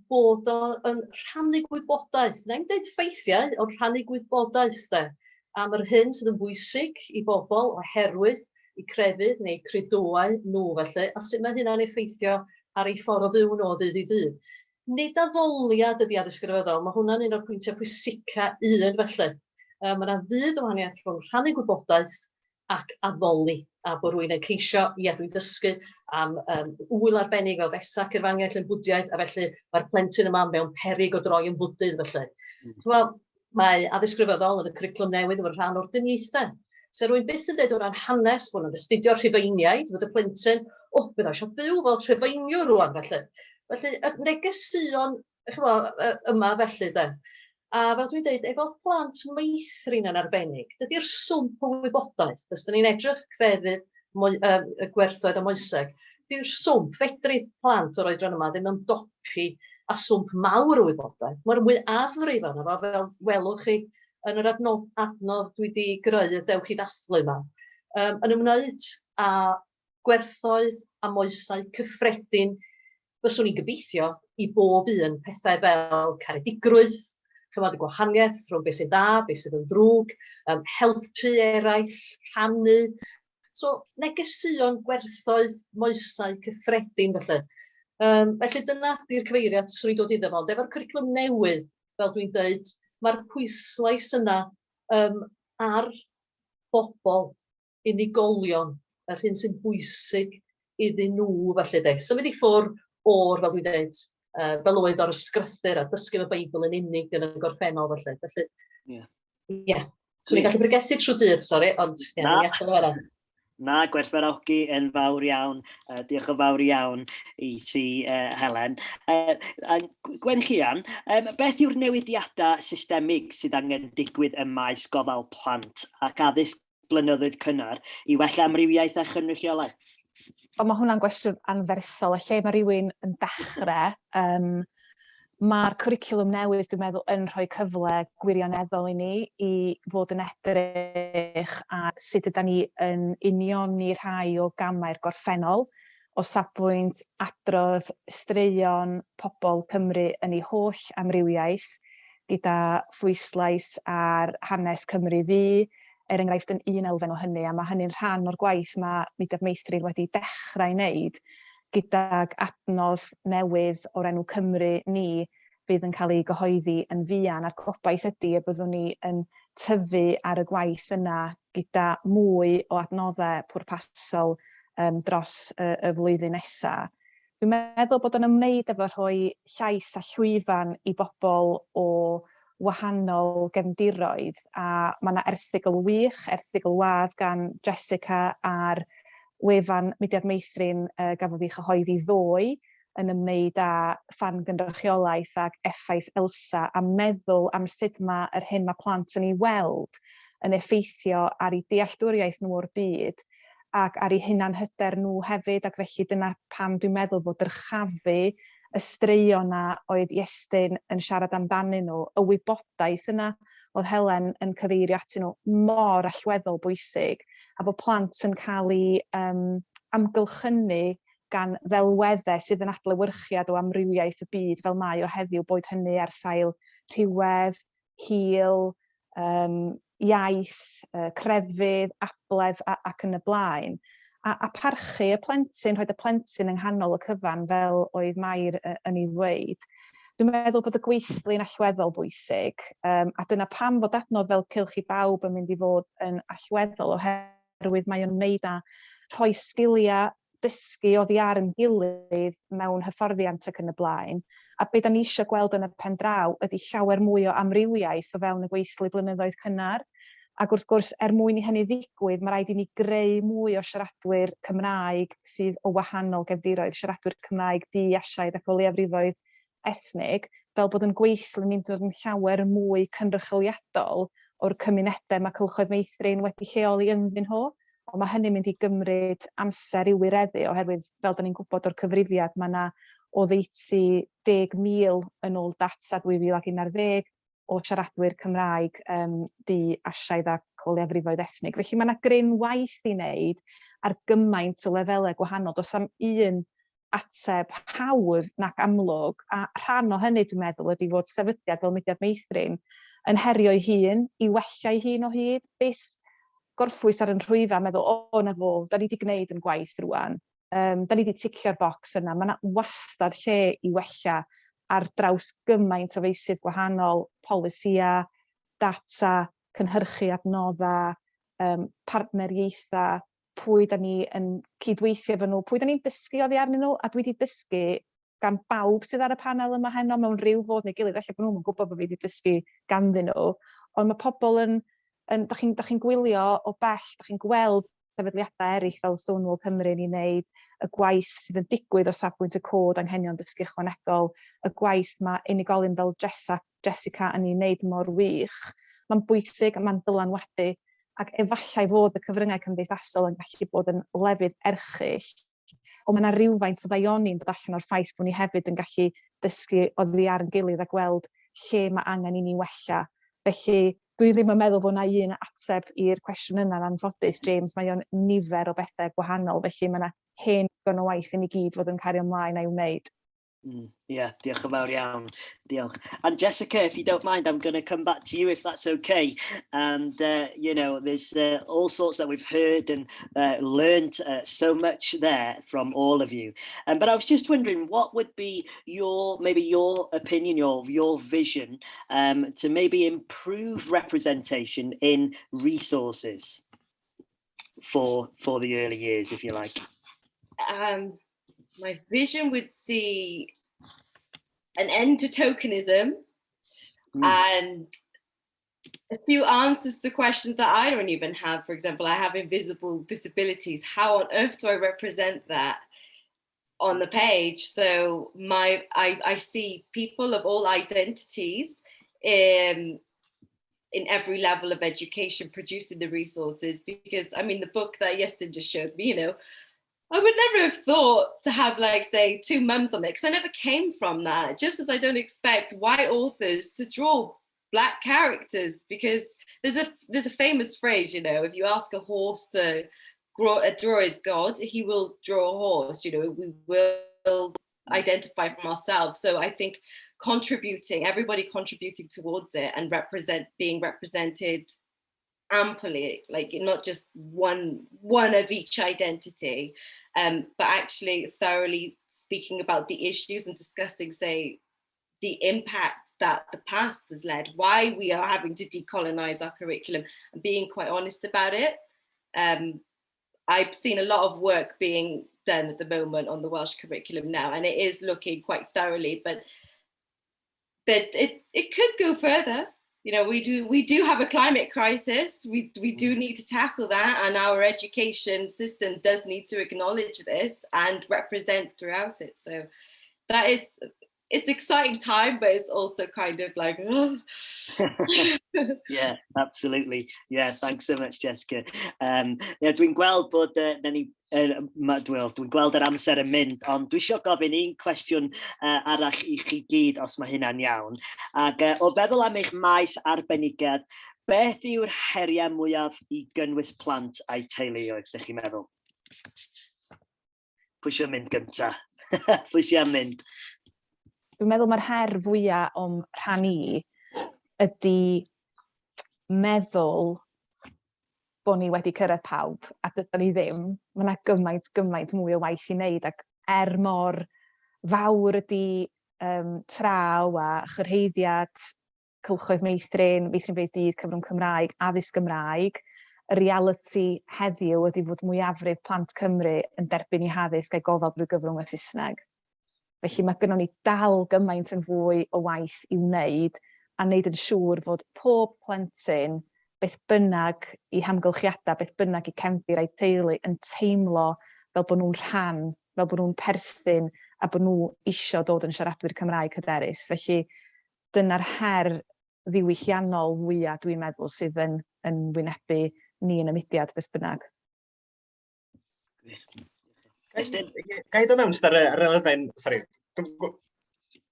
bod o'n rhannu gwybodaeth, na'n dweud ffeithiau, ond rhannu gwybodaeth am yr hyn sydd yn bwysig i bobl oherwydd i crefydd neu credoau nhw felly, a sut mae hynna'n effeithio ar ei ffordd o fyw nhw o ddydd i ddydd. Nid addoliad ydy addysg grefyddol, mae hwnna'n un o'r pwyntiau pwysica un felly. Mae yna fyd o wahaniaeth rhwng rhannu gwybodaeth ac addoli, a bod rwy'n yn ceisio, dwi'n dysgu am wyl arbennig o feta cyrfangell yn bwdiaeth, a felly mae'r plentyn yma mewn peryg o droi yn fwdydd felly. Mae addysg grefyddol yn y cwricwlwm newydd yn rhan o'r dynieithau. So rwy'n byth yn dweud o ran hanes, bod nhw'n astudio rhufeiniaid, fod y plentyn, bydda eisiau byw fel rhufeiniwr rwan felly. Felly, y negesuon yma felly A fel dwi'n dweud, efo plant meithrin yn arbennig, dydy'r swmp o wybodaeth, os da ni'n edrych crefydd y gwerthoedd o moeseg, dydy'r swmp, fedrith plant o'r oedran yma ddim yn dopi a swmp mawr o wybodaeth. Mae'r mwyafrif yna, fel welwch chi, yn yr adnodd dwi wedi greu y dewch i ddathlu yma, yn ymwneud â gwerthoedd a moesau cyffredin fyswn i'n gobeithio i bob un pethau fel caredigrwydd, chymod y gwahaniaeth rhwng beth sy'n dda, beth sydd yn ddrwg, helpu eraill, rhannu. So, negesuon gwerthoedd moesau cyffredin felly. Felly dyna di'r cyfeiriad sy'n ei dod iddo fo. Efo'r cwricwlwm newydd, fel dwi'n dweud, mae'r pwyslais yna ar bobl, unigolion, yr hyn sy'n bwysig iddyn nhw felly. Symud i ffwrdd o'r, fel dwi'n dweud, fel oedd o'r ysgrythyr a dysgu y Beibl yn unig yn y gorffennol felly. So ni'n gallu bregethu trwy dydd, sori, ond ni'n gallu fel yna. Na, gwerthfawrogi yn fawr iawn. Diolch yn fawr iawn i ti, Helen. Gwen Llian, beth yw'r newidiadau systemig sydd angen digwydd ym maes gofal plant ac addysg blynyddoedd cynnar i wella amrywiaeth a chynrychiolaeth? Mae hwnna'n gwestiwn anferthol, a lle mae rhywun yn dechrau, mae'r cwricwlwm newydd, dwi'n meddwl, yn rhoi cyfle gwirioneddol i ni i fod yn edrych a sut ydym ni yn unioni rhai o gamau'r gorffennol o safbwynt adrodd straeon pobl Cymru yn ei holl amrywiaeth, gyda phwyslais ar hanes Cymru Fu, enghraifft yn un elfen o hynny, a mae hynny'n rhan o'r gwaith mae Mudiad Meithrin wedi dechrau wneud gydag adnodd newydd o'r enw Cymru ni fydd yn cael ei gyhoeddi yn fuan, a'r gobaith ydy y byddwn ni yn tyfu ar y gwaith yna gyda mwy o adnoddau pwrpasol dros y flwyddyn nesaf. Dwi'n meddwl bod yn ymwneud efo rhoi llais a llwyfan i bobl o wahanol gefndiroedd, a mae yna erthygl wych, erthygl wadd gan Jessica ar wefan Mudiad Meithrin gafodd ei chyhoeddi ddoe yn ymwneud â phan gynrychiolaeth ac effaith Elsa, a meddwl am sut mae'r hyn mae plant yn ei weld yn effeithio ar ei dealltwriaeth nhw o'r byd ac ar eu hunanhyder nhw hefyd, ac felly dyna pam dwi'n meddwl fod yr chafu y straeon yna oedd Iestyn yn siarad amdanyn nhw, y wybodaeth yna oedd Helen yn cyfeirio atyn nhw mor allweddol bwysig, a bod plant yn cael ei amgylchynu gan ddelweddau sydd yn adlewyrchiad o amrywiaeth y byd fel mae o heddiw, boed hynny ar sail rhywedd, hil, iaith, crefydd, abledd ac yn y blaen. A parchu y plentyn, rhoid y plentyn yng nghanol y cyfan fel oedd Mair yn ei ddweud. Dwi'n meddwl bod y gweithlu'n allweddol bwysig, a dyna pam fod adnodd fel Cylch i Bawb yn mynd i fod yn allweddol oherwydd mae o'n wneud â rhoi sgiliau dysgu oddi ar yn gilydd mewn hyfforddiant ac yn y blaen. A beth da ni eisiau gweld yn y pen draw ydy llawer mwy o amrywiaeth o fewn y gweithlu blynyddoedd cynnar. Ac wrth gwrs, mwyn i hynny ddigwydd, mae rhaid i ni greu mwy o siaradwyr Cymraeg sydd o wahanol gefndiroedd, siaradwyr Cymraeg di-asiaid ac o leiafrifoedd ethnig, fel bod yn gweithlu ni'n dod yn llawer mwy cynrychioliadol o'r cymunedau mae Cylchoedd Meithrin wedi lleoli ynddyn nhw. Ond mae hynny'n mynd i gymryd amser i'w wireddu, oherwydd fel da ni'n gwybod o'r cyfrifiad, mae yna oddeutu 10,000 yn ôl data 2011 o siaradwyr Cymraeg di-asiaid ac o leiafrifoedd ethnig. Felly mae yna gryn waith i wneud ar gymaint o lefelau gwahanol. Does am un ateb hawdd nac amlwg, a rhan o hynny dwi'n meddwl ydy fod sefydliad fel Mudiad Meithrin yn herio'i hun, i wella'i hun o hyd. Beth gorffwys ar yn rhwyfa, meddwl, o na fo, da ni wedi gwneud yn gwaith rwan. Da ni wedi ticio'r bocs yna. Mae yna wastad lle i wella ar draws gymaint o feysydd gwahanol, polisia, data, cynhyrchu adnoddau, partneriaethau, pwy da ni yn cydweithio efo nhw, pwy da ni'n dysgu oddi arnyn nhw, a dwi wedi dysgu gan bawb sydd ar y panel yma heno mewn rhyw fodd neu gilydd, felly bod nhw'n gwybod bod fi wedi dysgu ganddyn nhw, ond mae pobl da chi'n gwylio o bell, da chi'n gweld sefydliadau eraill fel Stonewall Cymru i wneud y gwaith sydd yn digwydd o safbwynt y cod anghenion dysgu ychwanegol, y gwaith mae unigolyn fel Jessica yn ei wneud mor wych. Mae'n bwysig, mae'n dylanwadu, ac efallai fod y cyfryngau cymdeithasol yn gallu bod yn lefydd erchyll, ond mae yna rywfaint o ddaioni'n dod allan o'r ffaith bod ni hefyd yn gallu dysgu oddi ar yn gilydd a gweld lle mae angen i ni wella. Felly, dwi ddim yn meddwl bod yna un ateb i'r cwestiwn yna'n anffodus, James, mae o'n nifer o bethau gwahanol, felly mae yna hen digon o waith i ni gyd fod yn cario ymlaen a'i wneud. Yeah, diolch yn fawr iawn. Diolch. And Jessica, if you don't mind, I'm going to come back to you if that's okay. And, there's all sorts that we've heard and learned so much there from all of you. But I was just wondering, what would be your opinion, your vision to maybe improve representation in resources for the early years, if you like? My vision would see an end to tokenism and a few answers to questions that I don't even have. For example, I have invisible disabilities. How on earth do I represent that on the page? So I see people of all identities in every level of education producing the resources, because I mean, the book that Yestin just showed me, I would never have thought to have, like, say, 2 mums on it, because I never came from that, just as I don't expect white authors to draw Black characters, because there's a famous phrase, if you ask a horse to draw his god, he will draw a horse. We will identify from ourselves. So I think everybody contributing towards it and being represented amply, like not just one of each identity, but actually thoroughly speaking about the issues and discussing, say, the impact that the past has led, why we are having to decolonize our curriculum, and being quite honest about it. I've seen a lot of work being done at the moment on the Welsh curriculum now, and it is looking quite thoroughly, but that it could go further. We do have a climate crisis. We do need to tackle that, and our education system does need to acknowledge this and represent throughout it. So it's exciting time, but it's also kind of like, oh. Yeah, absolutely. Yeah, thanks so much, Jessica. Dwi'n gweld bod dwi'n gweld yr amser yn mynd, ond dwi eisiau gofyn un cwestiwn arall i chi gyd, os mae hynna'n iawn. Ac o feddwl am eich maes arbenigedd, beth yw'r heriau mwyaf i gynnwys plant a'i teuluoedd, ydych chi'n meddwl? Pwy sy'n mynd gynta? Pwy sy'n mynd? Dwi'n meddwl mae'r her fwyaf o'n rhan i ydy meddwl bod ni wedi cyrraedd pawb, a dydyn ni ddim. Mae yna gymaint mwy o waith i wneud, ac mor fawr ydy traw a chyrhaeddiad Cylchoedd Meithrin, Meithrin Beth Dydd, Cyfrwng Cymraeg, addysg Gymraeg, y reality heddiw ydy fod mwyafrif plant Cymru yn derbyn 'u haddysg a'i gofal drwy gyfrwng y Saesneg. Felly mae gynnon ni dal gymaint yn fwy o waith i'w wneud a wneud yn siŵr fod pob plentyn, beth bynnag i hamgylchiadau, beth bynnag i cefndir a'i teulu yn teimlo fel bod nhw'n rhan, fel bod nhw'n perthyn a bod nhw isio dod yn siaradwyr Cymraeg hyderus. Felly dyna'r her ddiwylliannol fwyaf dwi'n meddwl sydd yn wynebu ni yn y mudiad beth bynnag. Ga i ddod mewn sydd ar yr elfen, sori,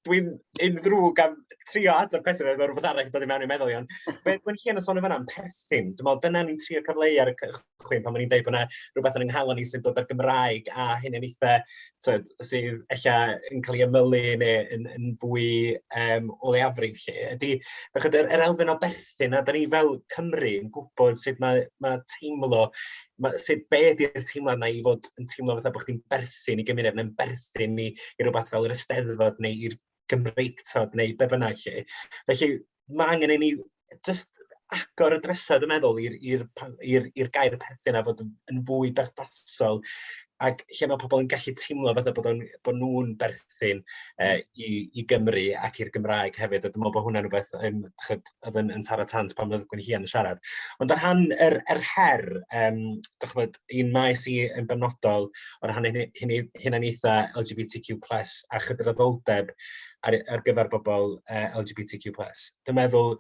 dwi'n unrhyw gan trio adrodd cwestiwn efo rhywbeth arall dod i mewn i'n meddwl iawn. Gwyn chi yn y sôn o fan'na yn perthyn, dwi'n meddwl dyna ni'n trio cyfleu ar y cychwyn pan ma'n ni'n deud bod yna rhywbeth yn ynghalon ni sy'n dod ar Gymraeg a hyn yn eitha sydd eich yn cael ei ymylu neu yn fwy o leiafrif lle. Ydy, yr elfen o berthyn a da ni fel Cymru yn gwybod sut mae teimlo, be ydy'r teimlad yna i fod yn teimlo fatha bod chdi'n berthyn i gymuned neu'n berthyn i rhywbeth fel yr Eisteddfod neu i'r Gymreigtod neu be bynnag lle. Felly mae angen i ni just agor y drysau, dwi'n meddwl, i'r gair perthyn a fod yn fwy berthnasol ac lle mae pobl yn gallu teimlo fatha bod nhw'n berthyn i Gymru ac i'r Gymraeg hefyd. Dwi'n meddwl bod hwnna'n rhywbeth oedd yn taro tant pan oedd Gwyn Hian yn siarad. Ond ar rhan yr her, un maes i yn benodol o'r rhan hunaniaethau LGBTQ+ a chydraddoldeb ar gyfer bobl LGBTQ+. Dwi'n meddwl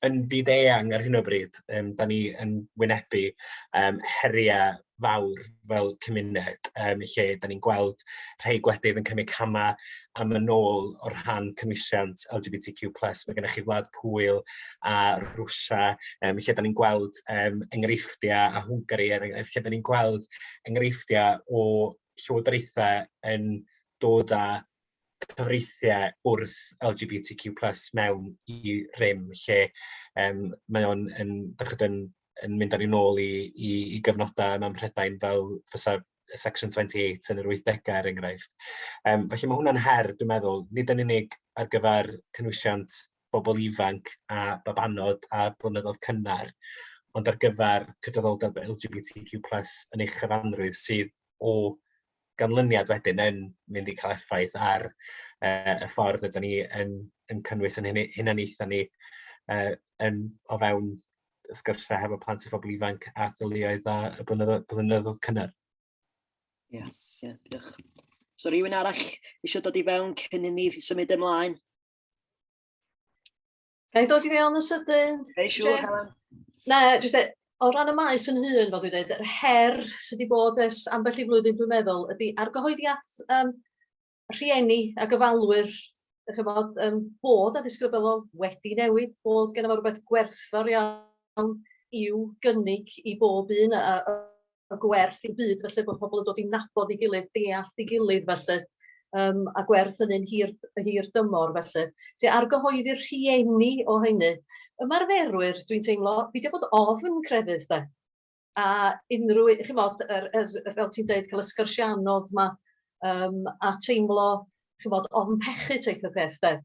yn fyd-eang ar hyn o bryd, da ni yn wynebu heriau fawr fel cymuned, lle da ni'n gweld rhai gwledydd yn cymryd camau am yn ôl o'r rhan cynhwysiant LGBTQ+. Mae gennych chi Wlad Pwyl a Rwsia, lle da ni'n gweld enghreifftiau a Hwngari, lle da ni'n gweld enghreifftiau o llywodraethau yn dod â cyfreithiau wrth LGBTQ+ mewn i rym, lle mae o'n yn mynd ar ei nôl i gyfnodau mewn Prydain fel fysa Section 28 yn yr 80au enghraifft. Felly mae hwnna'n her, dwi'n meddwl, nid yn unig ar gyfer cynhwysiant bobl ifanc a babanod a blynyddoedd cynnar, ond ar gyfer cydraddoldeb LGBTQ+ yn ei chyfanrwydd sydd o ganlyniad wedyn yn mynd i cael effaith ar y ffordd ydyn ni yn cynnwys yn hunaniaethau ni o fewn sgyrsiau hefo plant a phobl ifanc a theuluoedd a y blynyddoedd cynnar. Ie, diolch. So rhywun arall eisiau dod i fewn cyn i ni symud ymlaen? Ga i dod i fewn yn sydyn? Siwr, Helen. Na, jyst o ran y maes yn hyn, fel dwi'n dweud, yr her sydd wedi bod ers ambell i flwyddyn, dwi'n meddwl, ydy argyhoeddiaeth rhieni a gyfalwyr, bod a ddisgrifol wedi newid, bod gen i rhywbeth gwerthfawr iawn i'w gynnig i bob un a gwerth i'w byd, felly bod pobl yn dod i nabod i gilydd, deall i gilydd, felly, a gwerth hynny'n hir dymor, felly. Felly argyhoeddi'r rhieni o hynny. Ymarferwyr, dwi'n teimlo, beidio bod ofn crefydd, de. A unrhyw, chi'n bod, fel ti'n dweud, cael y sgyrsianodd yma, a teimlo, chi'n bod, ofn pechu teip o peth, de.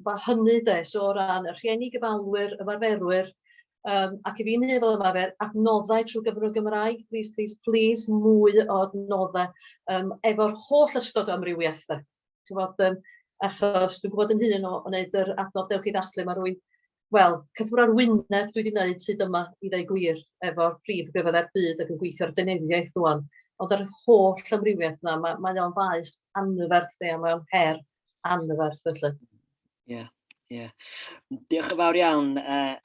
Mae hynny, de, so o ran y rhieni gyfalwyr, ymarferwyr, ac i fi'n hyn fel ymarfer, adnoddau trwy gyfrwng Gymraeg, please, mwy o adnoddau, efo'r holl ystod o amrywiaeth, de. Chi'n bod, achos dwi'n gwybod yn hyn o wneud yr adnodd dewch i ddathlu, mae rwy'n cyffwr ar wyneb dwi wedi gwneud sydd yma i ddau gwir efo'r prif gyfeddau'r byd ac yn gweithio'r deneiddiaeth rwan. Ond yr holl amrywiaeth yna, mae o'n faes anferth a mae o'n her anferth felly. Ie. Diolch yn fawr iawn,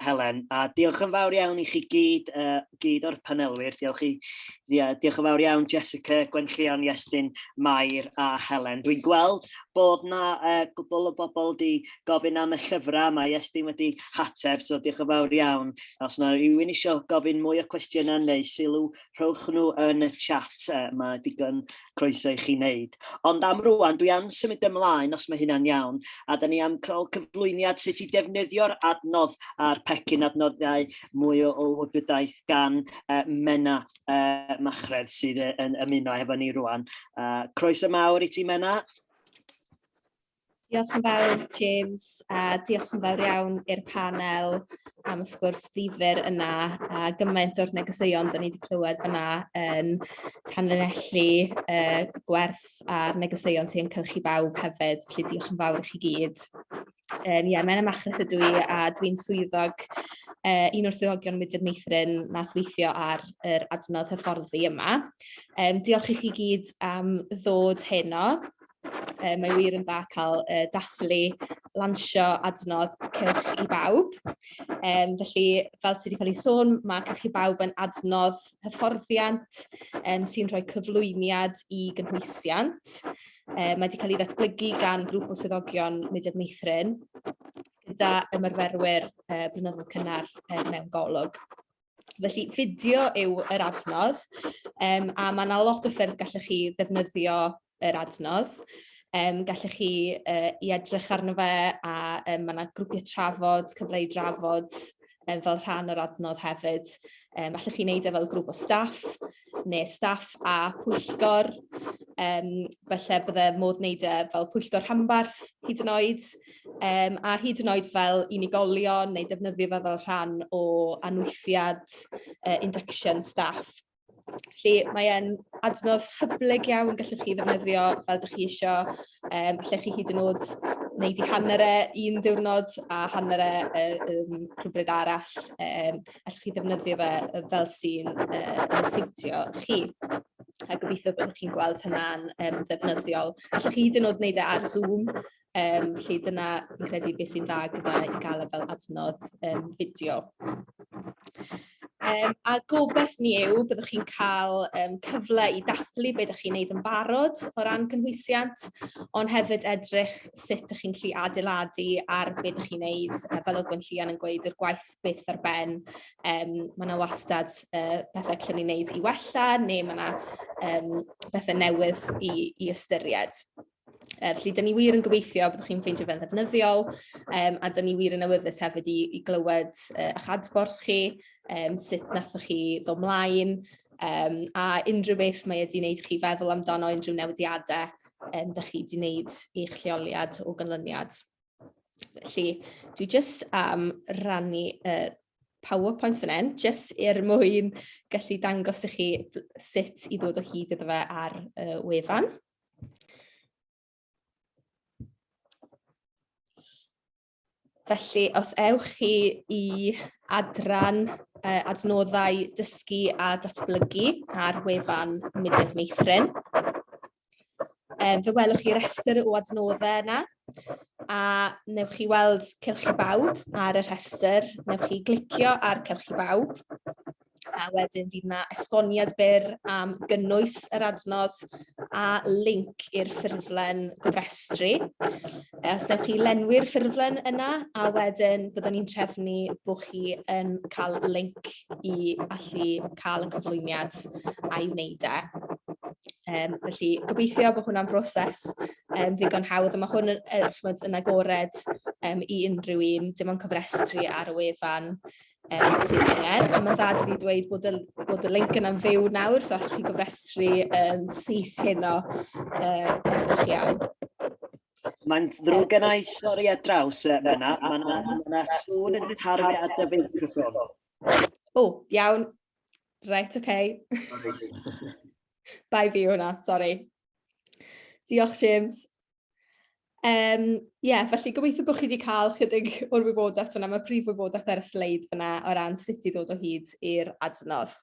Helen, a diolch yn fawr iawn i chi gyd o'r panelwyr. Diolch yn fawr iawn, Jessica, Gwen Llion, Iestyn, Mair a Helen. Dwi'n gweld bod na gwbl o bobl wedi gofyn am y llyfrau, mae Iestyn wedi hateb, so diolch yn fawr iawn. Os yna rhywun eisiau gofyn mwy o cwestiynau neu sylw, rhowch nhw yn y chat, mae digon croeso i chi wneud. Ond am rwan, dwi am symud ymlaen os mae hynna'n iawn, a da ni am cael cyflwyniad sut i defnyddio'r adnodd a'r pecyn adnoddau mwy o wybodaeth gan Menna Machredd sydd yn ymuno hefo ni rwan. Croeso mawr i ti, Menna. Diolch yn fawr, James, a diolch yn fawr iawn i'r panel am y sgwrs ddifyr yna, a gymaint o'r negeseuon da ni wedi clywed fyna yn tanlinellu gwerth a'r negeseuon sy'n cylchu bawb hefyd, felly diolch yn fawr i chi gyd. Mewn Machreth ydw i, a dwi'n swyddog, un o'r swyddogion Mudiad Meithrin nath weithio ar yr adnodd hyfforddi yma. Diolch i chi gyd am ddod heno. Mae wir yn dda cael dathlu lansio adnodd Cylch i Bawb. Felly, fel sydd wedi cael ei sôn, mae Cylch i Bawb yn adnodd hyfforddiant sy'n rhoi cyflwyniad i gynhwysiant. Mae wedi cael ei ddatblygu gan grŵp o swyddogion Mudiad Meithrin gyda ymarferwyr blynyddoedd cynnar mewn golwg. Felly, fideo yw yr adnodd, a mae yna lot o ffyrdd gallech chi ddefnyddio yr adnodd. Gallech chi i edrych arno fe, a mae yna grwpiau trafod, cyfle i drafod fel rhan o'r adnodd hefyd. Allech chi wneud e fel grŵp o staff, neu staff a pwyllgor. Felly bydde modd wneud e fel pwyllgor rhanbarth hyd yn oed, a hyd yn oed fel unigolion, neu defnyddio fe fel rhan o anwythiad induction staff. Felly mae'n adnodd hyblyg iawn gallech chi ddefnyddio fel ydych chi eisiau. Allech chi hyd yn oed wneud i hanner un diwrnod a hanner rhywbryd arall. Allech chi ddefnyddio fe fel sy'n siwtio chi. A gobeithio byddwch chi'n gweld hynna'n ddefnyddiol. Allech chi hyd yn oed wneud e ar Zoom. Felly dyna fi'n credu beth sy'n dda gyda i gael e fel adnodd fideo. A gobeith ni yw byddwch chi'n cael cyfle i dathlu beth ydych chi'n wneud yn barod o ran cynhwysiant, ond hefyd edrych sut ydych chi'n gallu adeiladu ar beth ydych chi'n wneud, fel oedd Gwynllian yn gweud, yr gwaith byth ar ben. Mae yna wastad bethau allan ni'n wneud i wella, neu mae yna bethau newydd i ystyried. Felly, dyn ni wir yn gobeithio byddwch chi'n ffeindio fe'n ddefnyddiol, a dyn ni wir yn awyddus hefyd i glywed eich adborth chi, sut nathoch chi ddod mlaen, a unrhyw beth mae wedi wneud chi feddwl amdano unrhyw newidiadau ydych chi wedi wneud i'ch lleoliad o ganlyniad. Felly, dwi jyst am rannu PowerPoint fan hyn, jyst mwyn gallu dangos i chi sut i ddod o hyd iddo fe ar wefan. Felly, os ewch chi i adran adnoddau dysgu a datblygu ar wefan Mudiad Meithrin, fe welwch chi restr o adnoddau yna, a newch chi weld Cylch i Bawb ar y restr, newch chi glicio ar Cylch i Bawb, a wedyn fydd yna esboniad byr am gynnwys yr adnodd a link i'r ffurflen gofrestru. Os newch chi lenwi'r ffurflen yna, a wedyn byddwn ni'n trefnu bod chi yn cael link i allu cael y cyflwyniad a'i wneud e. Felly, gobeithio bod hwnna'n broses ddigon hawdd, a mae hwn yn agored i unrhyw un, dim ond cofrestru ar y wefan sydd angen. A mae'n dda i fi dweud bod y link yna'n fyw nawr, so os chi gofrestru yn syth heno, os ydych chi iawn. Mae'n ddrwg yna i sori ar draws yna, mae'n sŵn yn tarfu at y feicroffon. O, iawn. Right, okay. Bai fi hwnna, sori. Diolch, James. Felly gobeithio bod chi wedi cael chydig o'r wybodaeth yna, mae prif wybodaeth ar y sleid fyna o ran sut i ddod o hyd i'r adnodd.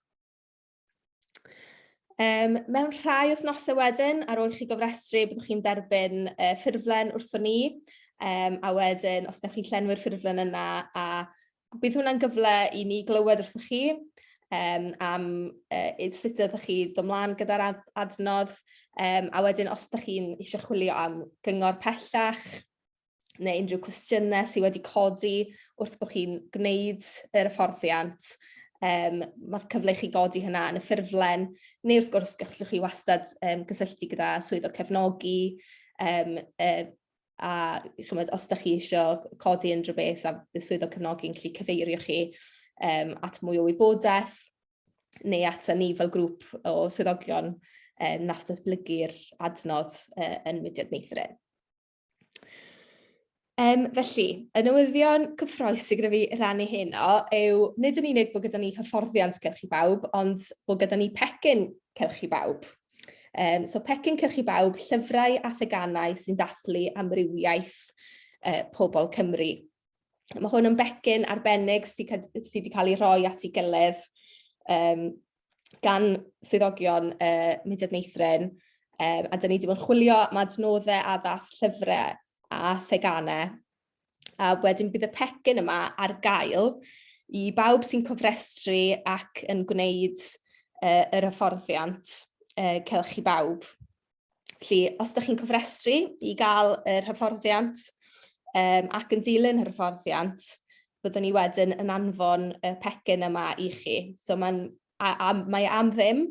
Mewn rhai wythnosau wedyn, ar ôl chi gofrestru, byddwch chi'n derbyn ffurflen wrthon ni, a wedyn, os wnewch chi llenwi'r ffurflen yna, a bydd hwnna'n gyfle i ni glywed wrthoch chi, am sut ydych chi dod mlaen gyda'r adnodd, a wedyn os ydych chi'n eisiau chwilio am gyngor pellach neu unrhyw cwestiynau sydd wedi codi wrth bod chi'n gwneud yr hyfforddiant, mae'r cyfle i chi godi hynna yn y ffurflen, neu wrth gwrs gallwch chi wastad gysylltu gyda swyddog cefnogi, a os ydych chi eisiau codi unrhyw beth, a bydd swyddog cefnogi'n gallu cyfeirio chi at mwy o wybodaeth, neu at ni fel grŵp o swyddogion nath datblygu'r adnodd yn Mudiad Meithrin. Felly, y newyddion cyffroes gyda fi rannu heno yw nid yn unig bod gyda ni hyfforddiant Cylch i Bawb, ond bod gyda ni pecyn Cylch i Bawb. So pecyn Cylch i Bawb, llyfrau a theganau sy'n dathlu amrywiaeth pobl Cymru. Mae hwn yn becyn arbennig sydd wedi cael ei roi at ei gilydd gan swyddogion Mudiad Meithrin, a dyn ni wedi bod yn chwilio am adnoddau addas llyfrau a theganau. A wedyn bydd y pecyn yma ar gael i bawb sy'n cofrestru ac yn gwneud yr hyfforddiant Cylch i Bawb. Felly, os ydych chi'n cofrestru i gael yr hyfforddiant ac yn dilyn yr hyfforddiant, byddwn ni wedyn yn anfon y pecyn yma i chi. So mae am ddim,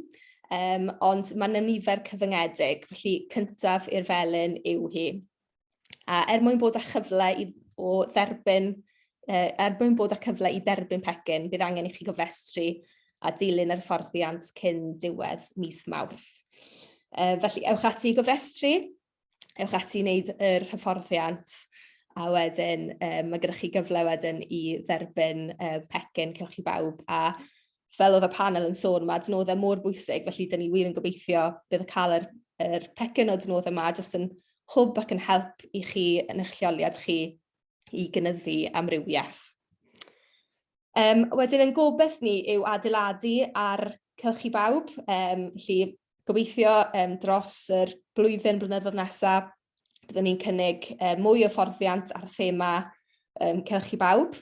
ond mae'n nifer cyfyngedig, felly cyntaf i'r felyn yw hi. A mwyn bod â cyfle i derbyn pecyn, bydd angen i chi gofrestru a dilyn yr hyfforddiant cyn diwedd mis Mawrth. Felly, ewch ati i gofrestru, ewch ati i wneud yr hyfforddiant, a wedyn mae gyda chi gyfle wedyn i dderbyn pecyn Cylch i Bawb. A fel oedd y panel yn sôn, mae adnoddau mor bwysig, felly dyn ni wir yn gobeithio bydd cael yr pecyn o adnoddau yma jyst yn hwb ac yn help i chi yn eich lleoliad chi i gynyddu amrywiaeth. Wedyn yn gobeith ni yw adeiladu ar Cylch i Bawb, felly gobeithio dros yr blynyddoedd nesaf, byddwn ni'n cynnig mwy o hyfforddiant ar thema Cylch i Bawb.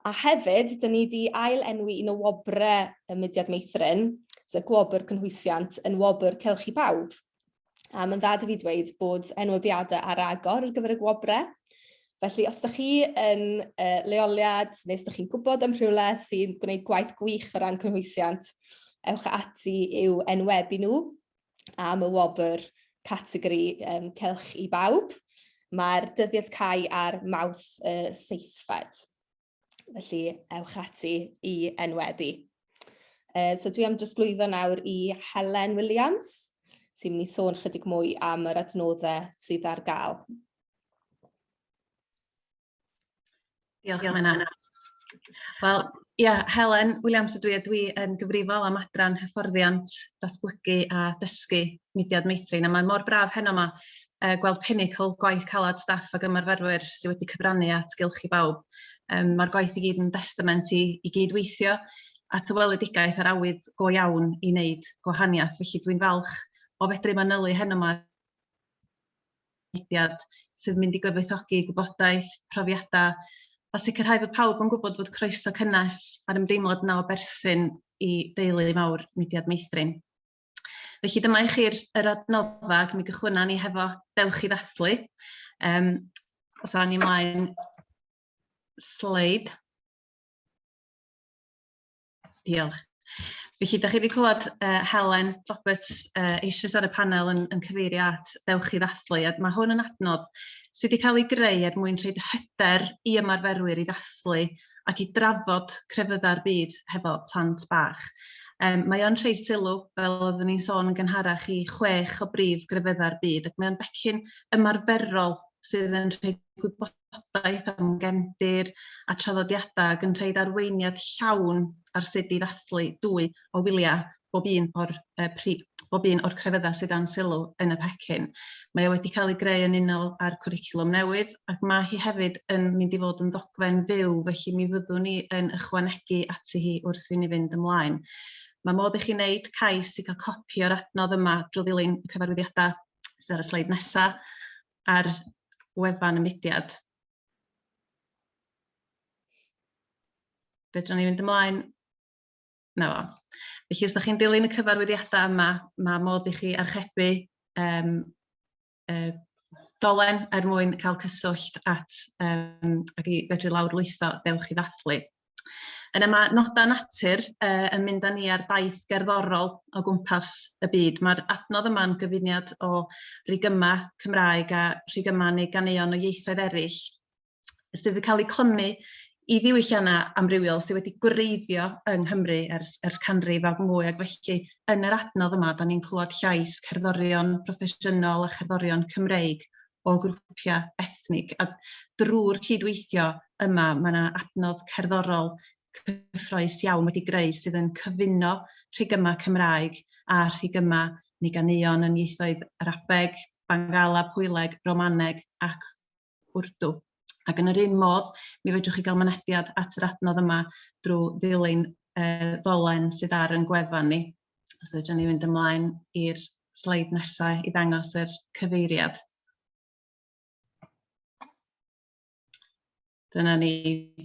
A hefyd, dyn ni wedi ail-enwi un o wobrau y Mudiad Meithrin, sef gwobr cynhwysiant yn wobr Cylch i Bawb. A mae'n dda fi dweud bod enwebiadau ar agor ar gyfer y gwobrau. Felly, os ydych chi yn leoliad, neu os ydych chi'n gwybod am rhywle sy'n gwneud gwaith gwych o ran cynhwysiant, ewch ati i'w enwebu nhw am y wobr categori Cylch i Bawb. Mae'r dyddiad cau ar Mawrth 7. Felly, ewch ati i enwebu. So dwi am drosglwyddo nawr i Helen Williams, sy'n mynd i sôn chydig mwy am yr adnoddau sydd ar gael. Diolch Menna. Wel, Helen Williams ydw i, dwi yn gyfrifol am adran hyfforddiant, datblygu a dysgu Mudiad Meithrin. A mae'n mor braf heno yma gweld pinnacle gwaith calad staff ac ymarferwyr sydd wedi cyfrannu at Cylch i Bawb. Mae'r gwaith i gyd yn testament i gydweithio at y weledigaeth ar awydd go iawn i wneud gwahaniaeth. Felly dwi'n falch o fedru manylu heno yma mudiad sydd mynd i gyfoethogi gwybodaeth, profiadau, a sicrhau bod pawb yn gwybod bod croeso cynnes a'r ymdeimlad yna o berthyn i deulu mawr Mudiad Meithrin. Felly dyma i chi'r adnoddau ac mi gychwynna ni hefo dewch i ddathlu. Os awn ni ymlaen sleid. Diolch. Felly, da chi wedi clywed Helen Roberts eisoes ar y panel yn cyfeirio at dewch i ddathlu. Mae hwn yn adnodd sydd wedi cael ei greu mwyn rhaid hyder i ymarferwyr i ddathlu ac i drafod crefyddau'r byd hefo plant bach. Mae o'n rhaid sylw, fel oeddwn ni'n sôn yn gynharach, i 6 o brif grefyddau'r byd, ac mae o'n becyn ymarferol sydd yn rhaid gwybodaeth am gefndir a traddodiadau ac yn rhaid arweiniad llawn ar sut i ddathlu 2 o wyliau bob un o'r crefyddau sydd dan sylw yn y pecyn. Mae o wedi cael ei greu yn unol â'r cwricwlwm newydd ac mae hi hefyd yn mynd i fod yn ddogfen fyw, felly mi fyddwn ni yn ychwanegu ati hi wrth i ni fynd ymlaen. Mae modd i chi wneud cais i gael copi o'r adnodd yma drwy ddilyn y cyfarwyddiadau sydd ar y sleid nesaf ar wefan y mudiad. Fedrwn ni fynd ymlaen? Na fo. Felly, os ydych chi'n dilyn y cyfarwyddiadau yma, mae modd i chi archebu dolen mwyn cael cyswllt ac i fedru lawrlwytho dewch i ddathlu. Yna mae nodau natur yn mynd â ni ar daith gerddorol o gwmpas y byd. Mae'r adnodd yma'n gyfuniad o rhigymau Cymraeg a rhigymau neu ganeuon o ieithoedd eraill sydd wedi cael eu clymu i ddiwylliannau amrywiol sydd wedi gwreiddio yng Nghymru ers canrif ac mwy, ac felly yn yr adnodd yma, da ni'n clywed llais cerddorion proffesiynol a cherddorion Cymreig o grwpiau ethnig. A drwy'r cydweithio yma, mae yna adnodd cerddorol cyffroes iawn wedi greu sydd yn cyfuno rhigymau Cymraeg a rhigymau Niganeuon yn ieithoedd Arabeg, Bangala, Pwyleg, Romaneg ac Wrdw. Ac yn yr un modd, mi fedrwch chi gael mynediad at yr adnodd yma drwy ddilyn ddolen sydd ar yn gwefan ni. Os ydyn ni fynd ymlaen i'r sleid nesaf i ddangos yr cyfeiriad. Dyna ni.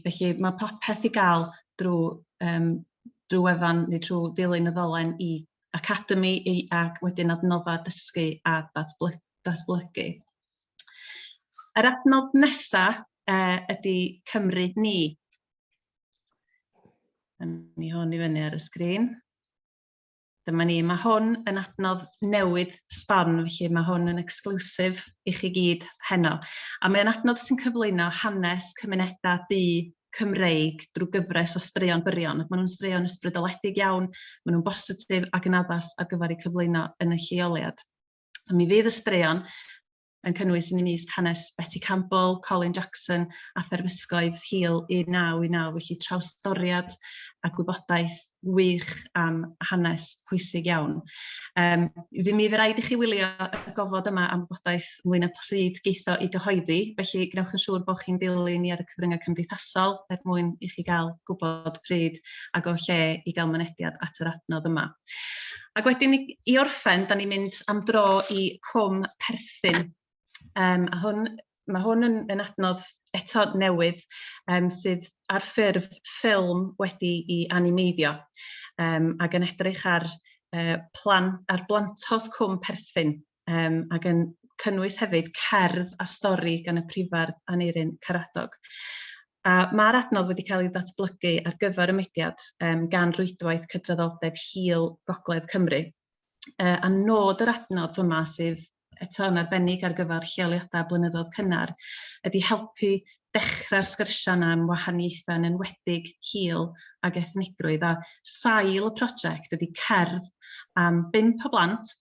Felly mae popeth i gael drwy wefan neu drwy ddilyn y ddolen i Academi ac wedyn adnodda dysgu a datblygu. Yr adnodd nesaf ydy Cymru ni. Ni hwn i fyny ar y sgrin. Dyma ni, mae hwn yn adnodd newydd sbon, felly mae hwn yn exclusif i chi gyd heno. A mae'n adnodd sy'n cyflwyno hanes cymunedau du Cymreig drwy gyfres o straeon byrion. Maen nhw'n straeon ysbrydoledig iawn, maen nhw'n bositif ac yn addas ar gyfer eu cyflwyno yn y lleoliad. A mi fydd y straeon yn cynnwys yn ymysg hanes Betty Campbell, Colin Jackson a therbysgoedd hil 1919, felly trawstoriad a gwybodaeth wych am hanes pwysig iawn. Mi fydd rhaid i chi wylio y gofod yma am wybodaeth ynglŷn â pryd geitho i gyhoeddi, felly gnewch yn siŵr bod chi'n dilyn ni ar y cyfryngau cymdeithasol mwyn i chi gael gwybod pryd ac o lle i gael mynediad at yr adnodd yma. Ac wedyn i orffen, da ni'n mynd am dro i Cwm Perthyn. Mae hwn yn adnodd eto newydd sydd ar ffurf ffilm wedi i animeiddio ac yn edrych ar blantos Cwm Perthyn ac yn cynnwys hefyd cerdd a stori gan y prifar Aneurin Caradog. Mae'r adnodd wedi cael ei ddatblygu ar gyfer y mudiad gan rwydwaith cydraddoldeb hil Gogledd Cymru. A nod yr adnodd yma sydd eto yn arbennig ar gyfer lleoliadau blynyddoedd cynnar ydy helpu dechrau'r sgyrsiau yna am wahaniaethau yn enwedig hil ac ethnigrwydd. A sail y prosiect ydy cerdd am 5 o blant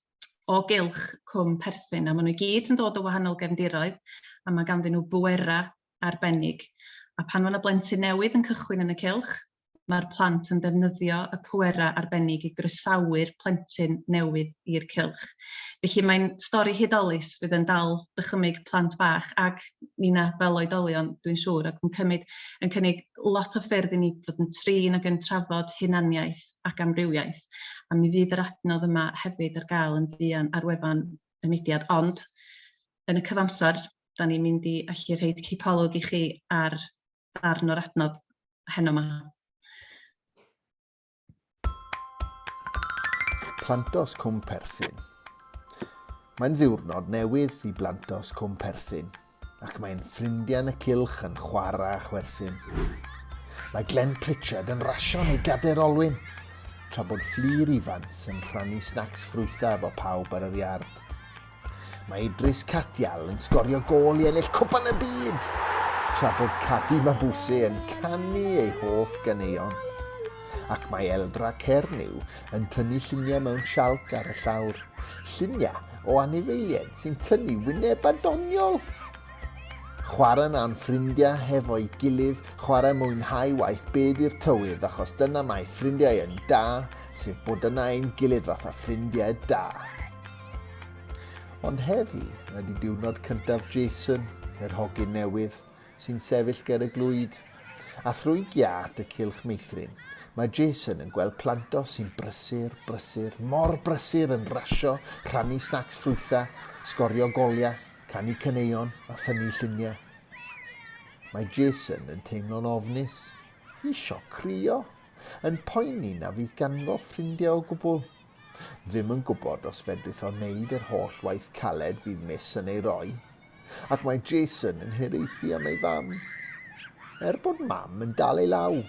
o gylch Cwm Perthyn. A maen nhw gyd yn dod o wahanol gefndiroedd a mae ganddyn nhw bwera arbennig. A pan mae yna blentyn newydd yn cychwyn yn y cylch, mae'r plant yn defnyddio y pwera arbennig i grysawu'r plentyn newydd i'r cylch. Felly mae'n stori hudolus fydd yn dal dychymyg plant bach ac nina fel oedolion, dwi'n siŵr, ac yn cynnig lot o ffyrdd i ni fod yn trin ac yn trafod hunaniaeth ac amrywiaeth. A mi fydd yr adnodd yma hefyd ar gael yn fuan ar wefan y mudiad, ond yn y cyfamser, da ni'n mynd i allu rhaid cipolwg i chi ar ddarn o'r adnodd heno yma. Plantos Cwm Perthyn. Mae'n ddiwrnod newydd i Blantos Cwm Perthyn ac mae'n ffrindiau yn y cylch yn chwarae a chwerthin. Mae Glenn Pritchard yn rasio neu gader olwyn tra bod Fflir Ifans yn rhannu snacks ffrwytha efo pawb ar yr iard. Mae Idris Cadial yn sgorio gol i ennill cwpan y byd tra bod Cadi Mabwsi yn canu ei hoff ganeuon. Ac mae Eldra Cernyw yn tynnu lluniau mewn sialc ar y llawr. Lluniau o anifeiliaid sy'n tynnu wyneb a doniol. Chwarae na'n ffrindiau hefo'i gilydd, chwarae mwynhau waith beth i'r tywydd achos dyna mae ffrindiau yn da, sef bod yna ein gilydd fatha ffrindiau da. Ond heddi ydy diwrnod cyntaf Jason, yr hogyn newydd, sy'n sefyll ger y glwyd. A thrwy giat y Cylch Meithrin, mae Jason yn gweld plantos sy'n brysur, mor brysur yn rasio, rhannu snacks ffrwytha, sgorio goliau, canu caneuon a thynnu lluniau. Mae Jason yn teimlo'n ofnus, isio crio, yn poeni na fydd ganddo ffrindiau o gwbl. Ddim yn gwybod os fedrith o wneud yr holl waith caled bydd Miss yn ei roi, ac mae Jason yn hiraethu am ei fam. Bod mam yn dal ei law,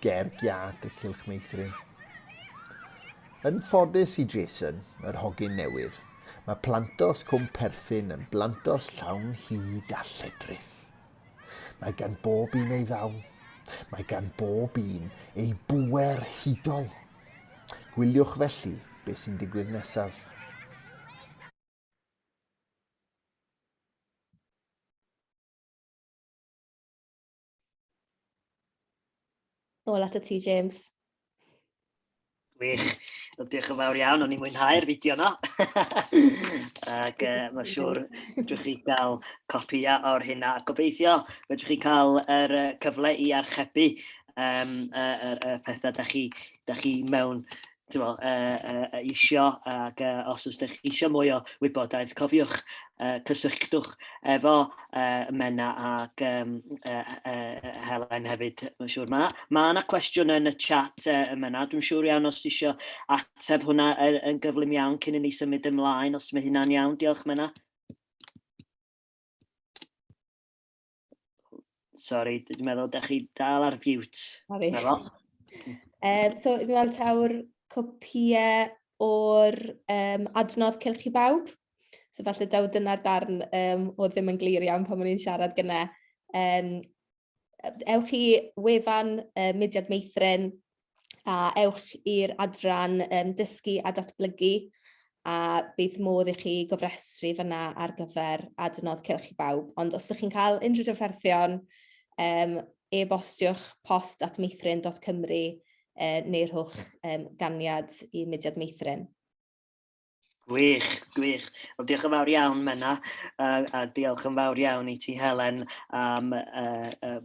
ger giat y Cylch Meithrin. Yn ffodus i Jason, yr hogyn newydd, mae plantos Cwm Perthyn yn blantos llawn hyd a lledrith. Mae gan bob un ei ddaw, mae gan bob un ei bwer hudol. Gwyliwch felly beth sy'n digwydd nesaf. Nôl at y ti, James. Gwych. Diolch yn fawr iawn, o'n i'n mwynhau'r fideo yna. Ac mae'n siŵr fedrwch chi gael copia o'r hynna. Gobeithio fedrwch chi cael yr cyfle i archebu y pethau da chi mewn isio, ac os ydych chi isio mwy o wybodaeth, cofiwch cysylltwch efo Menna ac Helen hefyd. Mae'n siŵr mae yna cwestiwn yn y chat Menna. Dwi'n siŵr iawn os isio ateb hwnna yn gyflym iawn cyn i ni symud ymlaen, os mae hynna'n iawn. Diolch, Menna. Sori, dwi'n meddwl da chi dal ar mute. Sori. So, fi'n meddwl tawr copïau o'r adnodd Cylch i Bawb. So, falle daw dyna'r darn o ddim yn glir iawn pan o'n i'n siarad gyda. Ewch i wefan Mudiad Meithrin a ewch i'r adran dysgu a datblygu, a bydd modd i chi gofrestru fyna ar gyfer adnodd Cylch i Bawb. Ond os ydych chi'n cael unrhyw drafferthion, e-bostiwch post@meithrin.cymru neu rhwch ganiad i Mudiad Meithrin. Gwych. Wel, diolch yn fawr iawn, Menna, a diolch yn fawr iawn i ti, Helen, am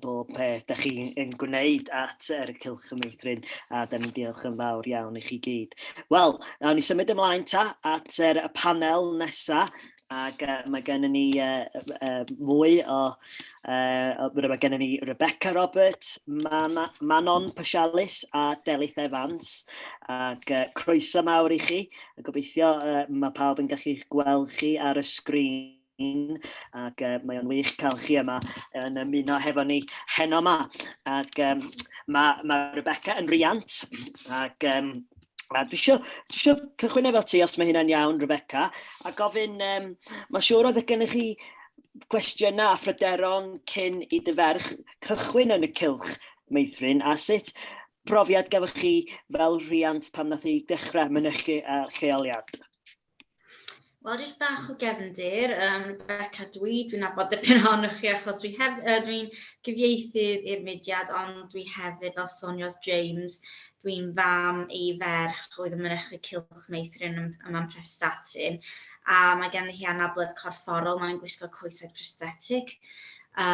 bob peth da chi'n gwneud at yr Cylch y Meithrin, a da ni'n diolch yn fawr iawn i chi gyd. Wel, nawn ni symud ymlaen at y panel nesaf, ac mae gennym ni mwy mae gennym ni Rebecca Roberts, Manon Pasialis a Delith Evans, ac croeso mawr i chi. Gobeithio mae pawb yn gallu gweld chi ar y sgrin, ac mae o'n wych cael chi yma yn ymuno hefo ni heno yma. Ac mae Rebecca yn riant, ac dwi eisiau cychwyn efo ti, os mae hynna'n iawn, Rebecca, a gofyn, mae siŵr oedd gennych chi gwestiynau a phryderon cyn i dy ferch cychwyn yn y Cylch Meithrin, a sut profiad gafo chi fel riant pan nath i dechrau mynychu lleoliad? Wel, jyst bach o gefndir, Rebecca dwi'n nabod dipyn ohonoch chi, achos dwi'n gyfieithydd i'r mudiad, ond dwi hefyd, fel soniodd James, dwi'n fam i ferch oedd yn mynychu Cylch Meithrin yma'n prestatyn, a mae gen hi anabledd corfforol, mae'n gwisgo coesau prosthetig. A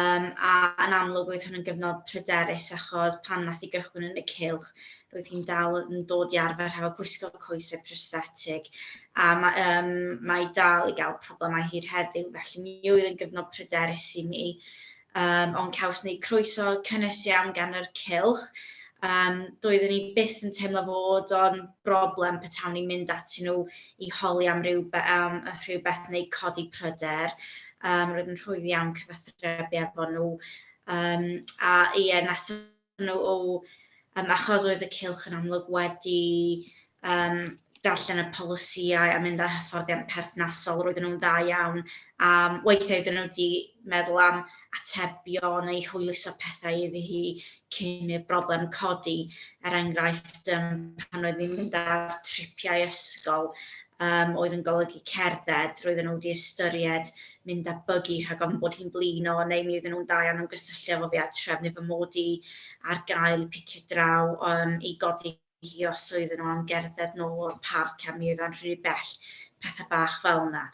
yn amlwg oedd hwn yn gyfnod pryderus, achos pan nath i gychwyn yn y Cylch, roedd hi'n dal yn dod i arfer hefo gwisgo coesau prosthetig, a mae dal i gael problemau hyd heddiw, felly mi oedd yn gyfnod pryderus i mi, ond caws ni croeso cynnes iawn gan yr Cylch. Doeddwn ni byth yn teimlo fod o'n broblem petawn ni'n mynd atyn nhw i holi am rhywbeth neu codi pryder. Roedd yn rhwydd iawn cyfathrebu efo nhw. A ie, nath nhw achos oedd y Cylch yn amlwg wedi darllen y polisïau a mynd â hyfforddiant perthnasol, roedden nhw'n dda iawn. Weithiau oedden nhw wedi meddwl am atebion neu hwyluso pethau iddi hi cyn i'r broblem codi. Enghraifft, pan oedd ni'n mynd ar tripiau ysgol, oedd yn golygu cerdded, roedden nhw wedi ystyried mynd â buggy rhag ofn bod hi'n blino, neu mi oedden nhw'n da iawn yn gysylltu efo fi a trefnu fy mod i ar gael i picio draw i godi hi os oedden nhw am gerdded nôl o'r parc, a mi oedd yn rhy bell, pethau bach fel yna.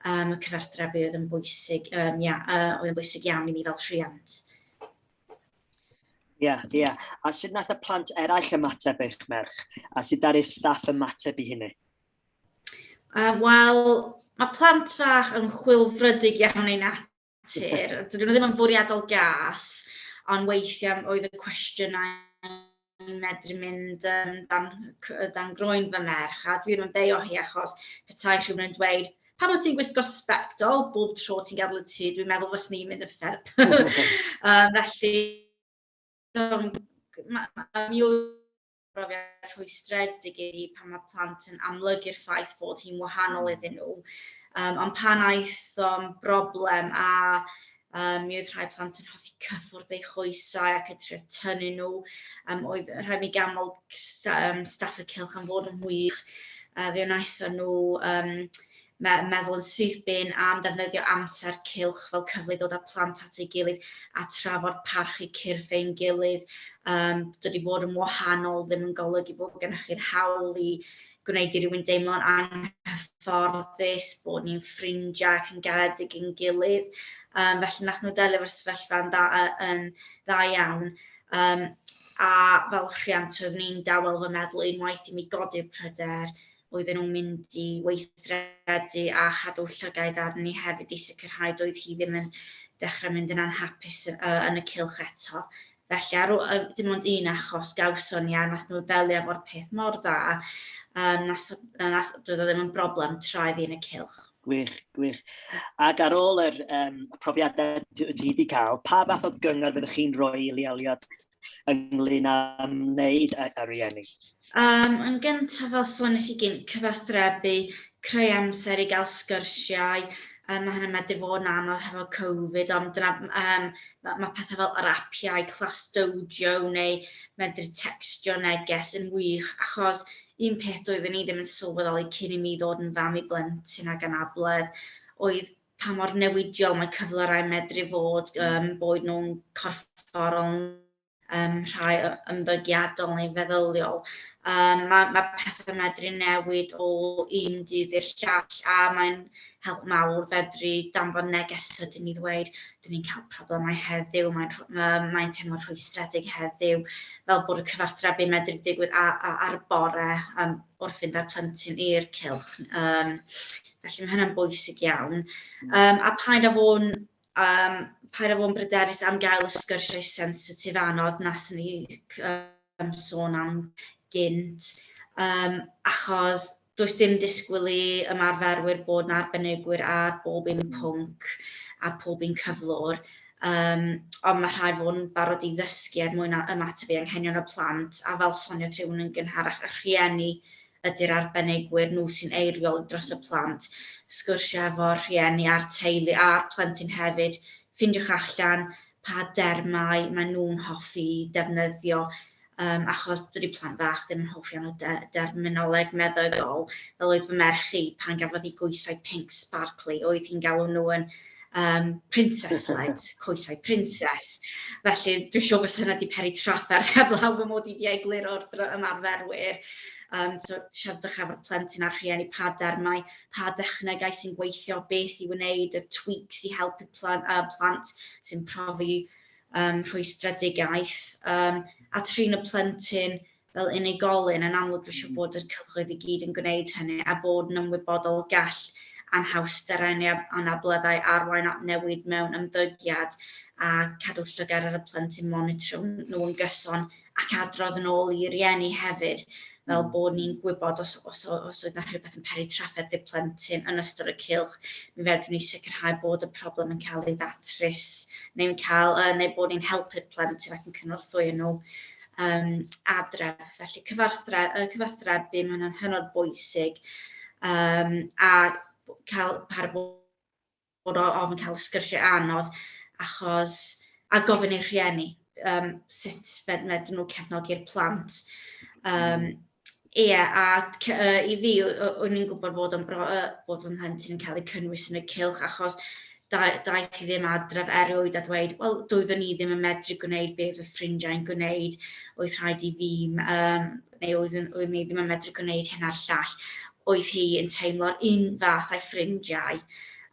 Y cyfathrebu oedd yn bwysig, oedd yn bwysig iawn i ni fel rhiant. Ie. A sut nath y plant eraill ymateb eich merch? A sut ddaru'r staff ymateb i hynny? Wel, mae plant fach yn chwilfrydig iawn ein natur. Dydyn nhw ddim yn fwriadol gas, ond weithiau oedd y cwestiynau medru mynd dan groen fy merch, a dwi ddim yn beio hi achos petai rhywun yn dweud, pam o ti'n gwisgo sbectol bob tro ti'n gadael y tŷ, dwi'n meddwl fos ni'n mynd y fferb. Felly, mi oedd brofiad rhwystredig i pan mae plant yn amlygu'r ffaith bod hi'n wahanol iddyn nhw. Ond pan aeth o'n broblem a mi oedd rhai plant yn hoffi cyffwrdd eu choesau ac yn trio tynnu nhw. Oedd rhaid mi gamol staff y Cylch am fod yn wych. Fe wnaethon nhw meddwl yn syth bin am defnyddio amser cylch fel cyfle i ddod â plant at ei gilydd a trafod parchu cyrff ein gilydd. Dydy fod yn wahanol ddim yn golygu bod gennych chi'r hawl i gwneud i rywun deimlo'n anghyfforddus, bod ni'n ffrindiau ac yn garedig yn gilydd. Felly nath nhw delio efo'r sefyllfa'n dda iawn. A fel rhiant oeddwn ni'n dawel fy meddwl unwaith i mi godi'r pryder, oedden nhw'n mynd i weithredu a chadw llygaid arni hefyd i sicrhau doedd hi ddim yn dechrau mynd yn anhapus yn y cylch eto. Felly, dim ond un achos gawson ni a nath nhw delio efo'r peth mor dda, doedd o ddim yn broblem traidd yn y cylch. Gwych. Ac ar ôl yr profiadau ti wedi cael, pa fath o gyngor fyddwch chi'n rhoi i leoliad ynglyn â wneud a rieni? Yn gyntaf fel sones i gynt, cyfathrebu, creu amser i gael sgyrsiau. Mae hynny'n medru fod yn anodd hefo Covid, ond mae pethau fel yr apiau, Class Dojo neu medru textio neges yn wych, achos un peth doeddwn ni ddim yn sylweddoli cyn i mi ddod yn fam i blentyn ac anabledd, oedd pa mor newidiol mae cyflyrau medru fod, boed nhw'n corfforol, rhai ymddygiadol neu feddyliol. Mae pethau medru newid o un dydd i'r llall a mae'n help mawr fedru danfon neges ydyn ni ddweud, dyn ni'n cael problemau heddiw, mae'n teimlo rhwystredig heddiw, fel bod y cyfathrebu medru digwydd ar y bore wrth fynd â'r plentyn i'r cylch. Felly mae hynny'n bwysig iawn. A paid â fo'n bryderus am gael y sgyrsiau sensitif anodd nath ni sôn am gynt, achos does dim disgwyl i ymarferwyr bod yn arbenigwyr ar bob un pwnc a pob un cyflwr, ond mae rhaid fod yn barod i ddysgu mwyn ymateb i anghenion y plant, a fel soniodd rhywun yn gynharach, y rhieni ydy'r arbenigwyr, nhw sy'n eiriol dros y plant, sgwrsio efo'r rhieni a'r teulu a'r plentyn hefyd, ffindiwch allan pa dermau maen nhw'n hoffi defnyddio, achos dydy plant fach ddim yn hoffi am y derminoleg meddygol, fel oedd fy merch i pan gafodd hi goesau pink sparkly, oedd hi'n galw nhw yn princess legs, coesau princess. Felly dwi'n siŵr bod hynny wedi peri trafferth heblaw fy mod i wedi egluro wrth ymarferwyr. So siaradwch efo'r plentyn a'r rhieni pa dermau, pa dechnegau sy'n gweithio, beth i wneud, y tweaks i helpu plant sy'n profi rhwystredigaeth, a trin y plentyn fel unigolyn. Yn amlwg dwi'n siŵr bod y cylchoedd i gyd yn gwneud hynny a bod yn ymwybodol gall anhawsterau neu anableddau arwain at newid mewn ymddygiad a cadw llygad ar y plentyn, monitro nhw yn gyson ac adrodd yn ôl i rieni hefyd, fel bod ni'n gwybod os oedd na rhywbeth yn peri trafferth i'r plentyn yn ystod y cylch, mi fedrwn ni sicrhau bod y problem yn cael ei ddatrys neu bod ni'n helpu'r plentyn ac yn cynorthwyo nhw adref. Felly cyfathrebu, mae'n hynod bwysig, a bod ofyn cael sgyrsiau anodd, a gofyn i'r rhieni sut medryn nhw cefnogi'r plant. Ie, a i fi, o'n i'n gwybod bod fy mhlentyn yn cael ei cynnwys yn y cylch, achos daeth hi ddim adref erioed a dweud, wel, doeddwn ni ddim yn medru gwneud beth fy ffrindiau'n gwneud, oedd rhaid i fi, neu oedd ni ddim yn medru gwneud hyn a'r llall. Oedd hi yn teimlo'r un fath a'i ffrindiau,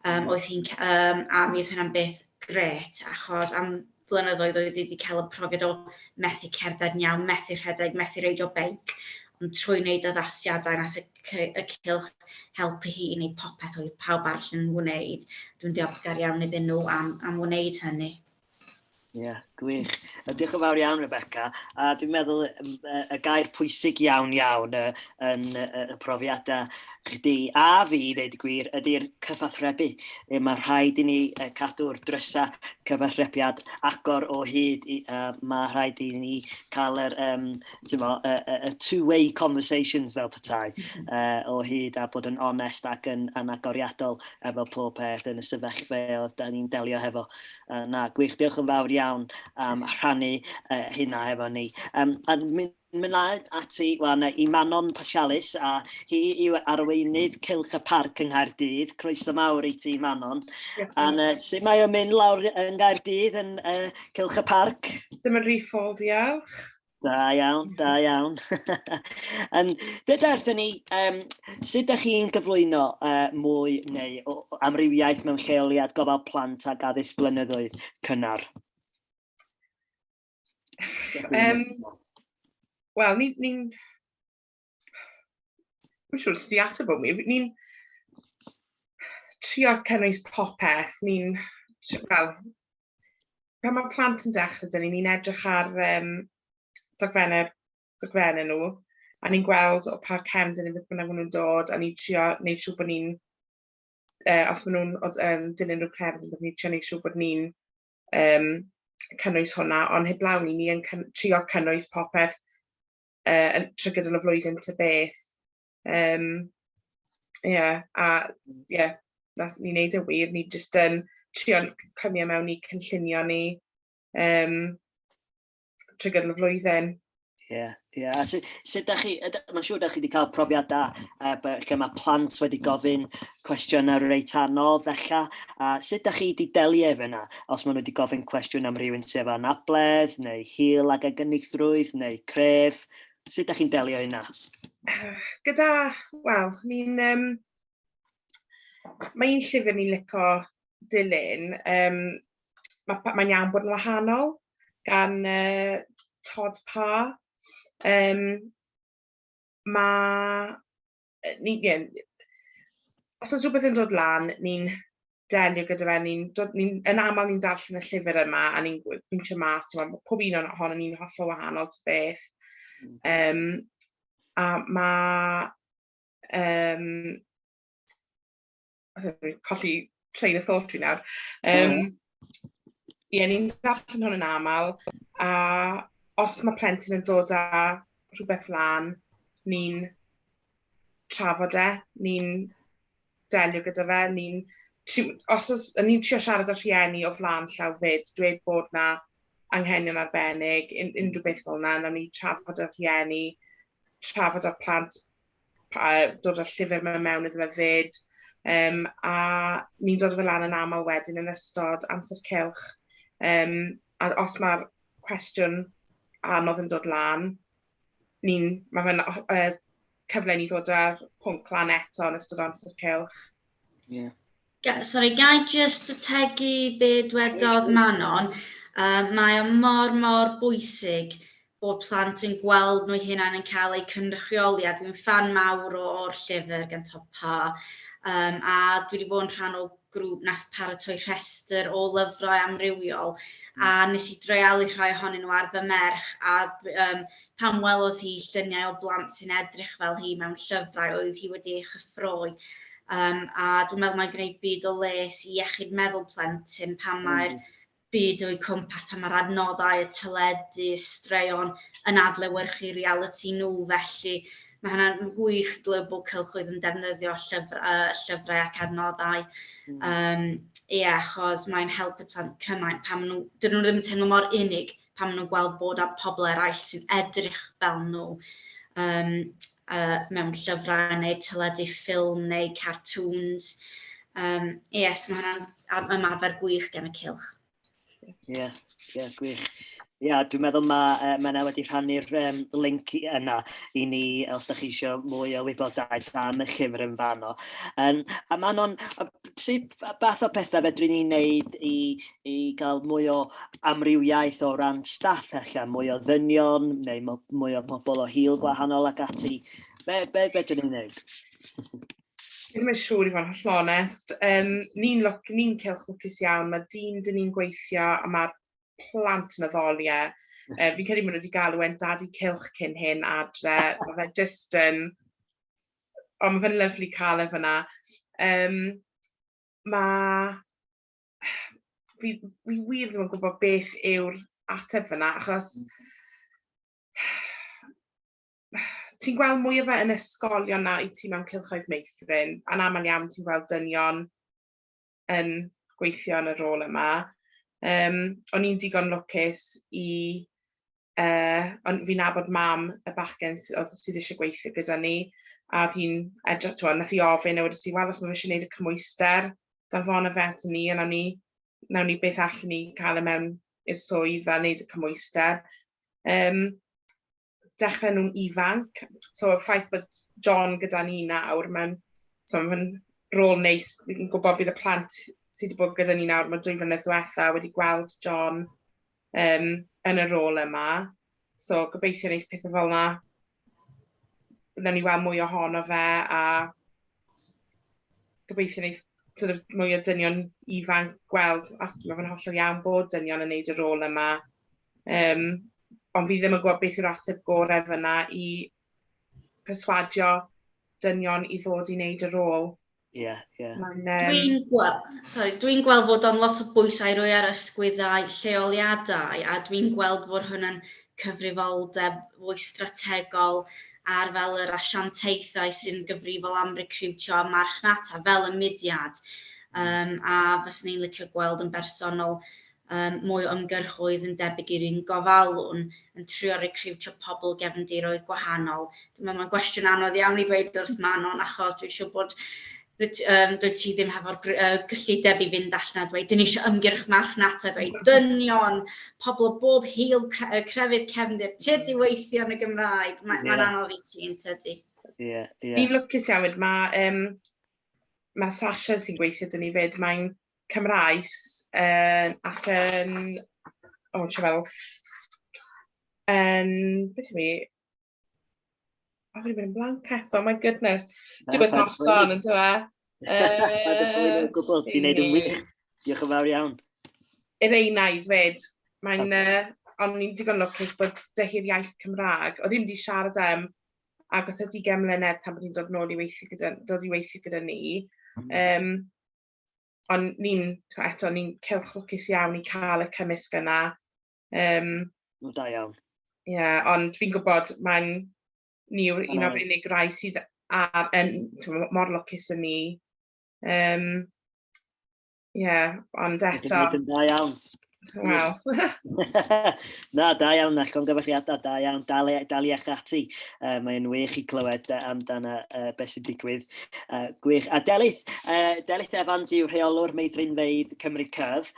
a mi oedd hynna'n beth gret, achos am blynyddoedd oedd wedi cael y profiad o methu cerdded iawn, methu rhedeg, methu reidio beic, ond trwy wneud addasiadau nath y cylch helpu hi i wneud popeth oedd pawb arall yn wneud. Dwi'n diolchgar iawn iddyn nhw am wneud hynny. Ie, gwych. Diolch yn fawr iawn, Rebecca. A dwi'n meddwl y gair pwysig iawn yn y profiadau chdi a fi, ddeud y gwir, ydy'r cyfathrebu. Mae rhaid i ni cadw'r drysa cyfathrebiad agor o hyd. Mae rhaid i ni cael y two-way conversations fel petai o hyd a bod yn onest ac yn agoriadol efo pob peth yn y sefyllfa oedd da ni'n delio hefo. Na, gwych, diolch yn fawr iawn. iawn am rhannu hynna efo ni. A mynd mlaen ati i Manon Pasialis, a hi yw arweinydd Cylch y Parc yng Nghaerdydd. Croeso mawr i ti, Manon. A sut mae o'n mynd lawr yng Nghaerdydd yn Cylch y Parc? Dim yn rhy ffôl, diolch. Da iawn, da iawn. Dydych ni, sut ydych chi'n gyflwyno mwy neu amrywiaeth mewn lleoliad gofal plant ag addysg blynyddoedd cynnar? Wel, ni'n... Mae'n siŵr sydd i ateb o mi. Ni'n trio cynnwys popeth. Wel, pan mae plant yn dechrau dyn ni'n edrych ar dogfennau nhw, a ni'n gweld o pa cefn beth bynnag maen nhw'n dod, a ni'n trio wneud siŵr bod ni'n, os maen nhw'n dilyn nhw crefydd, ni'n trio wneud siŵr bod ni'n cynnwys hwnna, ond heblaw ni'n trio cynnwys popeth trwy gydol y flwyddyn ta beth. Ni'n neud y wir, ni'n jyst yn trio cymio mewn i cynllunio ni trwy gydol y flwyddyn. Sut ydych chi, mae'n siŵr ydych chi wedi cael profiad da lle mae plant wedi gofyn cwestiynau reit anodd ella, a sut ydych chi wedi delio efo yna? Os maen nhw wedi gofyn cwestiwn am rywun sydd efo anabledd, neu hil ag agynnythrwydd, neu cref, sut ydych chi'n delio yna? Wel, mae un llyfr ni'n licio dilyn, mae'n iawn bod yn wahanol, gan Todd Parr. Os oes rhywbeth yn dod lan, ni'n delio gyda fe, yn aml ni'n darllen y llyfr yma, a ni'n gwyntio mas, pob un ohono ni'n hollol wahanol ta beth. A colli train of thought fi nawr. Ni'n darllen hwn yn aml, a os mae plentyn yn dod â rhywbeth lan, ni'n trafod ni'n delio gyda fe, ni'n trio siarad â rhieni o flaen llaw fyd, dweud bod na anghenion arbennig, unrhyw beth fel yna, ni'n trafod â rhieni, trafod â'r plant, dod â'r llyfr mewn iddo fe fyd, a ni'n dod fel lan yn aml wedyn yn ystod amser cylch. A os mae'r cwestiwn anodd yn dod lan, mae fe'n cyfle ni ddod â'r pwnc lan eto yn ystod amser cylch. Sorry, gai just ategu be dwedodd Manon. Mae o mor bwysig bod plant yn gweld nhw hunain yn cael eu cynrychioliad. Dwi'n ffan mawr o'r llyfr gan Todd Parr, a dwi wedi bod yn rhan o grŵp nath paratoi rhestr o lyfrau amrywiol, a nes I dreialu rhai ohonyn nhw ar fy merch, a pan welodd hi lluniau o blant sy'n edrych fel hi mewn llyfrau oedd hi wedi ei chyffroi. A dwi'n meddwl mae'n gwneud byd o les I iechyd meddwl plentyn pan mae'r byd o'i cwmpas, pan mae'r adnoddau, y teledu, straeon yn adlewyrchu reality nhw, felly mae hynna'n gwych global cylchoedd yn defnyddio llyfrau ac adnoddau. Achos mae'n helpu plant cymaint pan dyn nhw ddim yn teimlo mor unig pan maen nhw'n gweld bod â pobl eraill sydd edrych fel nhw mewn llyfrau neu teledu ffilm neu cartoons. Mae hynna'n ymarfer gwych gen y cylch. Gwych. Dwi'n meddwl mae wedi rhannu'r link yna I ni, os ydych chi eisiau mwy o wybodaeth am y llyfr yn fanno. A Manon, sut fath o pethau fedrwn ni wneud I gael mwy o amrywiaeth o ran staff, mwy o ddynion, neu mwy o bobl o hil gwahanol ac ati? Be fedrwn ni'n wneud? Ddim yn siŵr I fod yn hollol onest. Ni'n cylch lwcus iawn, mae dyn dyn ni'n gweithio a mae'r plant yn addoliau. Fi'n credu maen nhw wedi galw e'n daddy cylch cyn hyn adre. Mae fe just yn... Mae fe'n lyflu cael e fyna. Fi wir ddim yn gwybod beth yw'r ateb fyna, achos ti'n gweld mwy o fe yn ysgolion na I ti mewn cylchoedd meithrin, a'n aml iawn ti'n gweld dynion yn gweithio yn y rôl yma. O'n i'n digon lwcus i fi'n nabod mam y bachgen sydd eisiau gweithio gyda ni, a fi'n edrych, nath i ofyn, a wedys i, wel, os mae fe eisiau gwneud y cymwyster, danfon y fe at ni, a nawn ni beth allan ni cael y mewn i'r swydd a wneud y cymwyster. Dechrau nhw'n ifanc, so y ffaith bod John gyda ni nawr, mae'n rôl neis, fi'n gwybod bydd y plant sydd wedi bod gyda ni nawr, mae 2 flynedd diwetha wedi gweld John yn y rôl yma. So gobeithio wneud pethau fel yna. Byddwn ni weld mwy ohono fe a gobeithio wneud mwy o dynion ifanc gweld, mae fe'n hollol iawn bod dynion yn wneud y rôl yma. Ond fi ddim yn gwybod beth yw'r ateb gorau fyna i perswadio dynion i ddod i wneud y rôl. Dwi'n gweld fod o'n lot o bwysau roi ar ysgwyddau lleoliadau, a dwi'n gweld fod hwnna'n cyfrifoldeb fwy strategol ar fel yr asiantaethau sy'n gyfrifol am recriwtio marchnata fel y mudiad. A fyswn ni'n licio gweld yn bersonol mwy o ymgyrchoedd yn debyg i'r un gofalwn yn trio recriwtio pobl gefndiroedd gwahanol. Dwi'n meddwl mae'n gwestiwn anodd iawn i ddweud wrth Manon, achos dwi'n siŵr bod dwi ti ddim hefo'r gyllideb i fynd allan a dweud, dyn ni eisiau ymgyrch marchnata, dweud dynion, pobl o bob hil crefydd cefndir, tyd i weithio yn y Gymraeg. Mae'n anodd i ti yn tydi. Fi'n lwcus iawn, mae Sasha sy'n gweithio dyn ni fyd, mae'n Cymraes ac yn, beth yw mi? Fi'n mynd yn blanc eto, my goodness. Dwi'n gwybod noson yn dweud. Mae'n gwybod, ti'n neud yn wych. Diolch yn fawr iawn. Yr einau fyd. Ond ni'n digon lwcus bod dehir iaith Cymraeg. Oedd ddim wedi siarad ac os ydy gemlynedd tan bod ni'n dod nôl i weithio gyda ni. Ond ni'n cylch lwcus iawn i cael y cymysg yna. Da iawn. Ond fi'n gwybod ni yw'r un o'r unig rai sydd mor lwcus yn ni. Ond eto... Da iawn. Wel. Da iawn, llongyfarchiadau, da iawn, dal i'ch ati. Mae'n wych i clywed amdano beth sy'n digwydd. Gwych. A Delyth Evans yw rheolwr meithrinfeydd Cymru Cyf.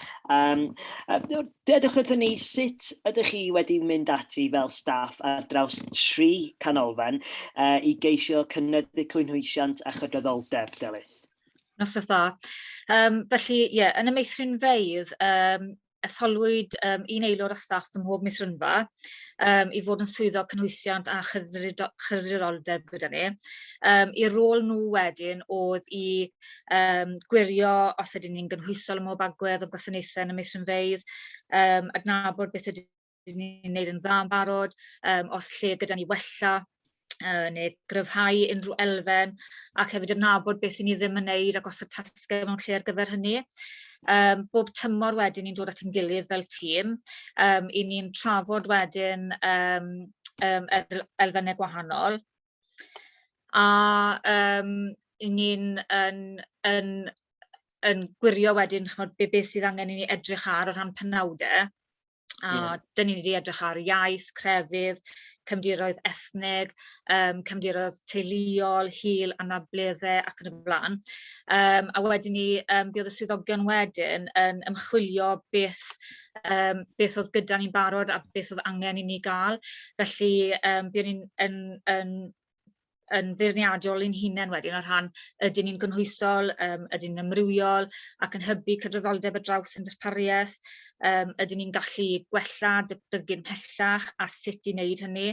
Dedwch wrthyn ni, sut ydych chi wedi mynd ati fel staff ar draws 3 canolfen i geisio cynyddu cynhwysiant a chydraddoldeb, Delyth? Noson dda. Felly, yn y meithrinfeydd, etholwyd un aelod o staff ym mhob meithrinfa i fod yn swyddog cynhwysiant a chydraddoldeb gyda ni. I rôl nhw wedyn oedd i gwirio os ydyn ni'n gynhwysol ym mhob agwedd o gwasanaethau yn y meithrinfeydd, adnabod beth ydyn ni'n gwneud yn dda yn barod, os lle gyda ni wella neu gryfhau unrhyw elfen, ac hefyd adnabod beth i ni ddim yn gwneud ac os y tasgau mewn lle ar gyfer hynny. Bob tymor wedyn ni'n dod at ein gilydd fel tîm, i ni'n trafod wedyn elfennau gwahanol, a ni'n gwirio wedyn beth sydd angen i ni edrych ar o ran penawdau. A dyn ni wedi edrych ar iaith, crefydd, cymdiroedd ethnig, cymdiroedd teuluol, hil, anableddau ac yn y blaen. A wedyn ni, bydd y swyddogion wedyn yn ymchwilio beth oedd gyda ni'n barod a beth oedd angen i ni gael. Felly, bydd ni'n yn feirniadol ein hunain wedyn o rhan ydyn ni'n gynhwysol, ydyn ni'n amrywiol ac yn hybu cydraddoldeb ar draws ein darpariaeth, ydyn ni'n gallu gwella, datblygu'n pellach a sut i wneud hynny,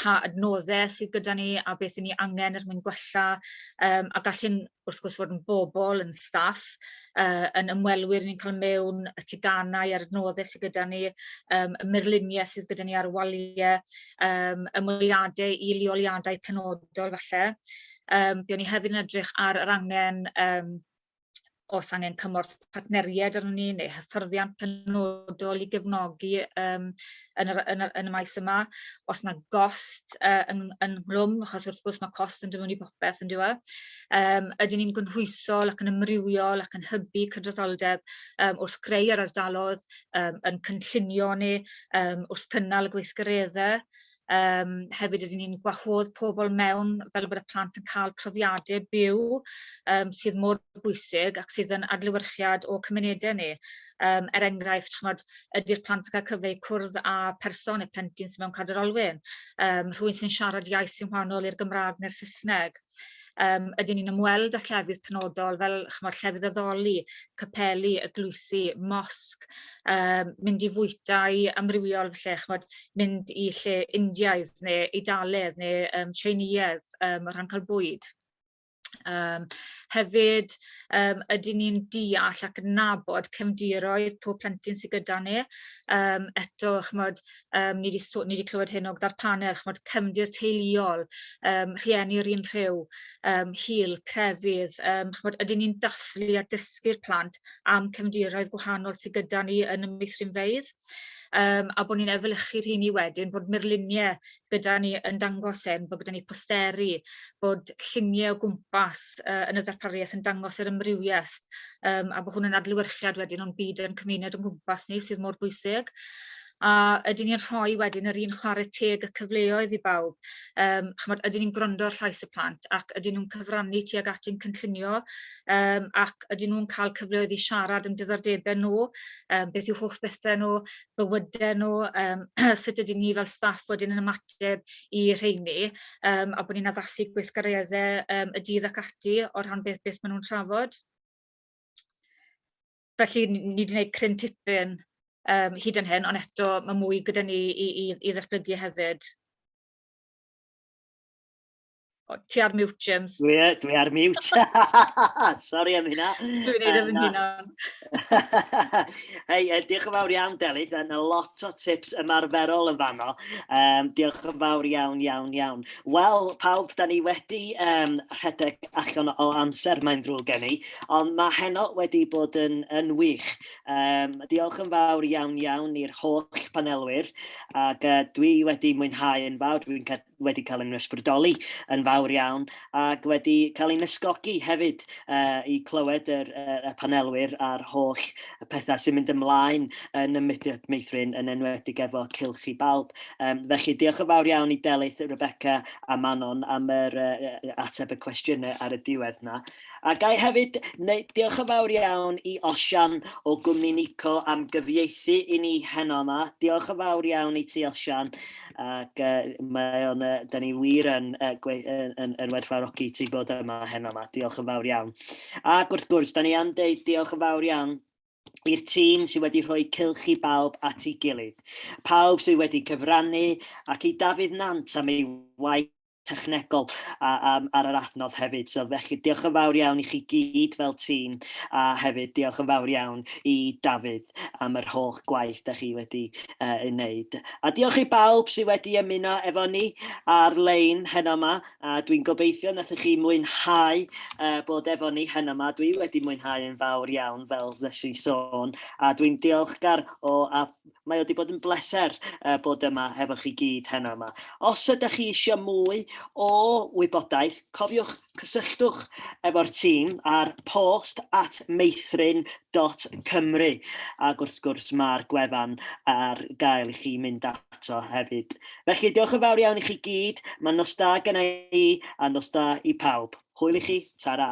pa adnoddau sydd gyda ni a beth i ni angen mwyn gwella, a gallwn wrth gwrs fod yn bobl, yn staff, yn ymwelwyr ni'n cael mewn, y teganau a'r adnoddau sydd gyda ni, y myrluniau sydd gyda ni ar waliau, ymweliadau i leoliadau penodol falle. Byddwn ni hefyd yn edrych ar yr angen os angen cymorth partneriaid arno ni, neu hyfforddiant penodol i gefnogi yn y maes yma. Os yna gost yn glwm, achos wrth gwrs mae cost yn dod i bopeth yn diwedd. Ydyn ni'n gynhwysol ac yn ymrywiol ac yn hybu cydraddoldeb wrth greu yr ardalodd, yn cynllunio ni, wrth cynnal y gweithgareddau. Hefyd ydyn ni'n gwahodd pobl mewn fel bod y plant yn cael profiadau byw sydd mor bwysig ac sydd yn adlewyrchiad o cymunedau ni. Enghraifft, ydy'r plant yn cael cyfle i cwrdd â person neu plentyn sydd mewn cadw'r olwyn, rhywun sy'n siarad iaith sy'n wahanol i'r Gymraeg neu'r Saesneg. Ydyn ni'n ymweld â llefydd penodol fel llefydd addoli, capeli, eglwysi, mosg, mynd i fwytau amrywiol, mynd i lle Indiaidd neu Eidalaidd neu Tsieineaidd o ran cael bwyd. Hefyd, ydyn ni'n deall ac yn nabod cefndiroedd pob plentyn sydd gyda ni. Eto, ni wedi clywed hyn o ddarpanedd, cefndir teuluol, rhieni'r un rhyw, hil, crefydd. Ydyn ni'n dathlu a dysgu'r plant am cefndiroedd gwahanol sydd gyda ni yn y meithrinfeydd. A bod ni'n efelychu'r rheini wedyn, bod mirluniau gyda ni yn dangos hyn, bod gyda ni posteri, bod lluniau o gwmpas yn y ddarpariaeth yn dangos yr ymrywiaeth, a bod hwn yn adlewyrchiad wedyn o'n byd yn cymuned o'n gwmpas ni sydd mor bwysig. A ydyn ni'n rhoi wedyn yr un chwarae teg y cyfleoedd i bawb. Ydyn ni'n gwrando ar llais y plant ac ydyn nhw'n cyfrannu tuag at ein cynllunio ac ydyn nhw'n cael cyfleoedd i siarad am diddordebau nhw, beth yw hoff bethau nhw, bywydau nhw, sut ydyn ni fel staff wedyn yn ymateb i rheini, a bod ni'n addasu gweithgareddau y dydd ac ati o rhan beth maen nhw'n trafod. Felly ni wedi gwneud cryn tipyn hyd yn hyn, ond eto mae mwy gyda ni i ddatblygu hefyd. Ti ar mute, James. Dwi ar mute. Sori am hynna. Dwi'n neud efo'n hunan. Hei, diolch yn fawr iawn, Delyth. Yna lot o tips ymarferol yn fanno. Diolch yn fawr iawn. Wel, pawb, da ni wedi rhedeg allan o amser mae'n ddrwg gen i, ond mae heno wedi bod yn wych. Diolch yn fawr iawn i'r holl panelwyr, ac dwi wedi mwynhau yn fawr, dwi'n wedi cael yn ysbrydoli yn fawr iawn, ac wedi cael ein ysgogi hefyd i clywed y panelwyr a'r holl pethau sy'n mynd ymlaen yn y Mudiad Meithrin yn enwedig efo Cylch i Bawb. Felly diolch yn fawr iawn i Delyth, Rebecca a Manon am yr ateb y cwestiynau ar y diwedd na. A gai hefyd diolch yn fawr iawn i Osian o Gwmnico am gyfieithu i ni heno yma. Diolch yn fawr iawn i ti, Osian, ac da ni wir yn werthfawrogi ti bod yma heno yma. Diolch yn fawr iawn. Ac wrth gwrs, da ni am deud diolch yn fawr iawn i'r tîm sydd wedi rhoi Cylch i Bawb at ei gilydd. Pawb sydd wedi cyfrannu ac i Dafydd Nant am ei waith technegol ar yr adnodd hefyd. So felly diolch yn fawr iawn i chi gyd fel tîm, a hefyd diolch yn fawr iawn i Dafydd am yr holl gwaith da chi wedi wneud. A diolch i bawb sydd wedi ymuno efo ni ar-lein heno yma. Dwi'n gobeithio nathych chi mwynhau bod efo ni heno yma. Dwi wedi mwynhau yn fawr iawn fel ddys i sôn, a dwi'n diolchgar mae wedi bod yn bleser bod yma efo chi gyd heno yma. Os ydych chi eisiau mwy o wybodaeth, cofiwch cysylltwch efo'r tîm ar post@meithrin.cymru, ac wrth gwrs mae'r gwefan ar gael i chi mynd ato hefyd. Felly diolch yn fawr iawn i chi gyd, mae nos da gyda i a nos da i pawb. Hwyl i chi, tara.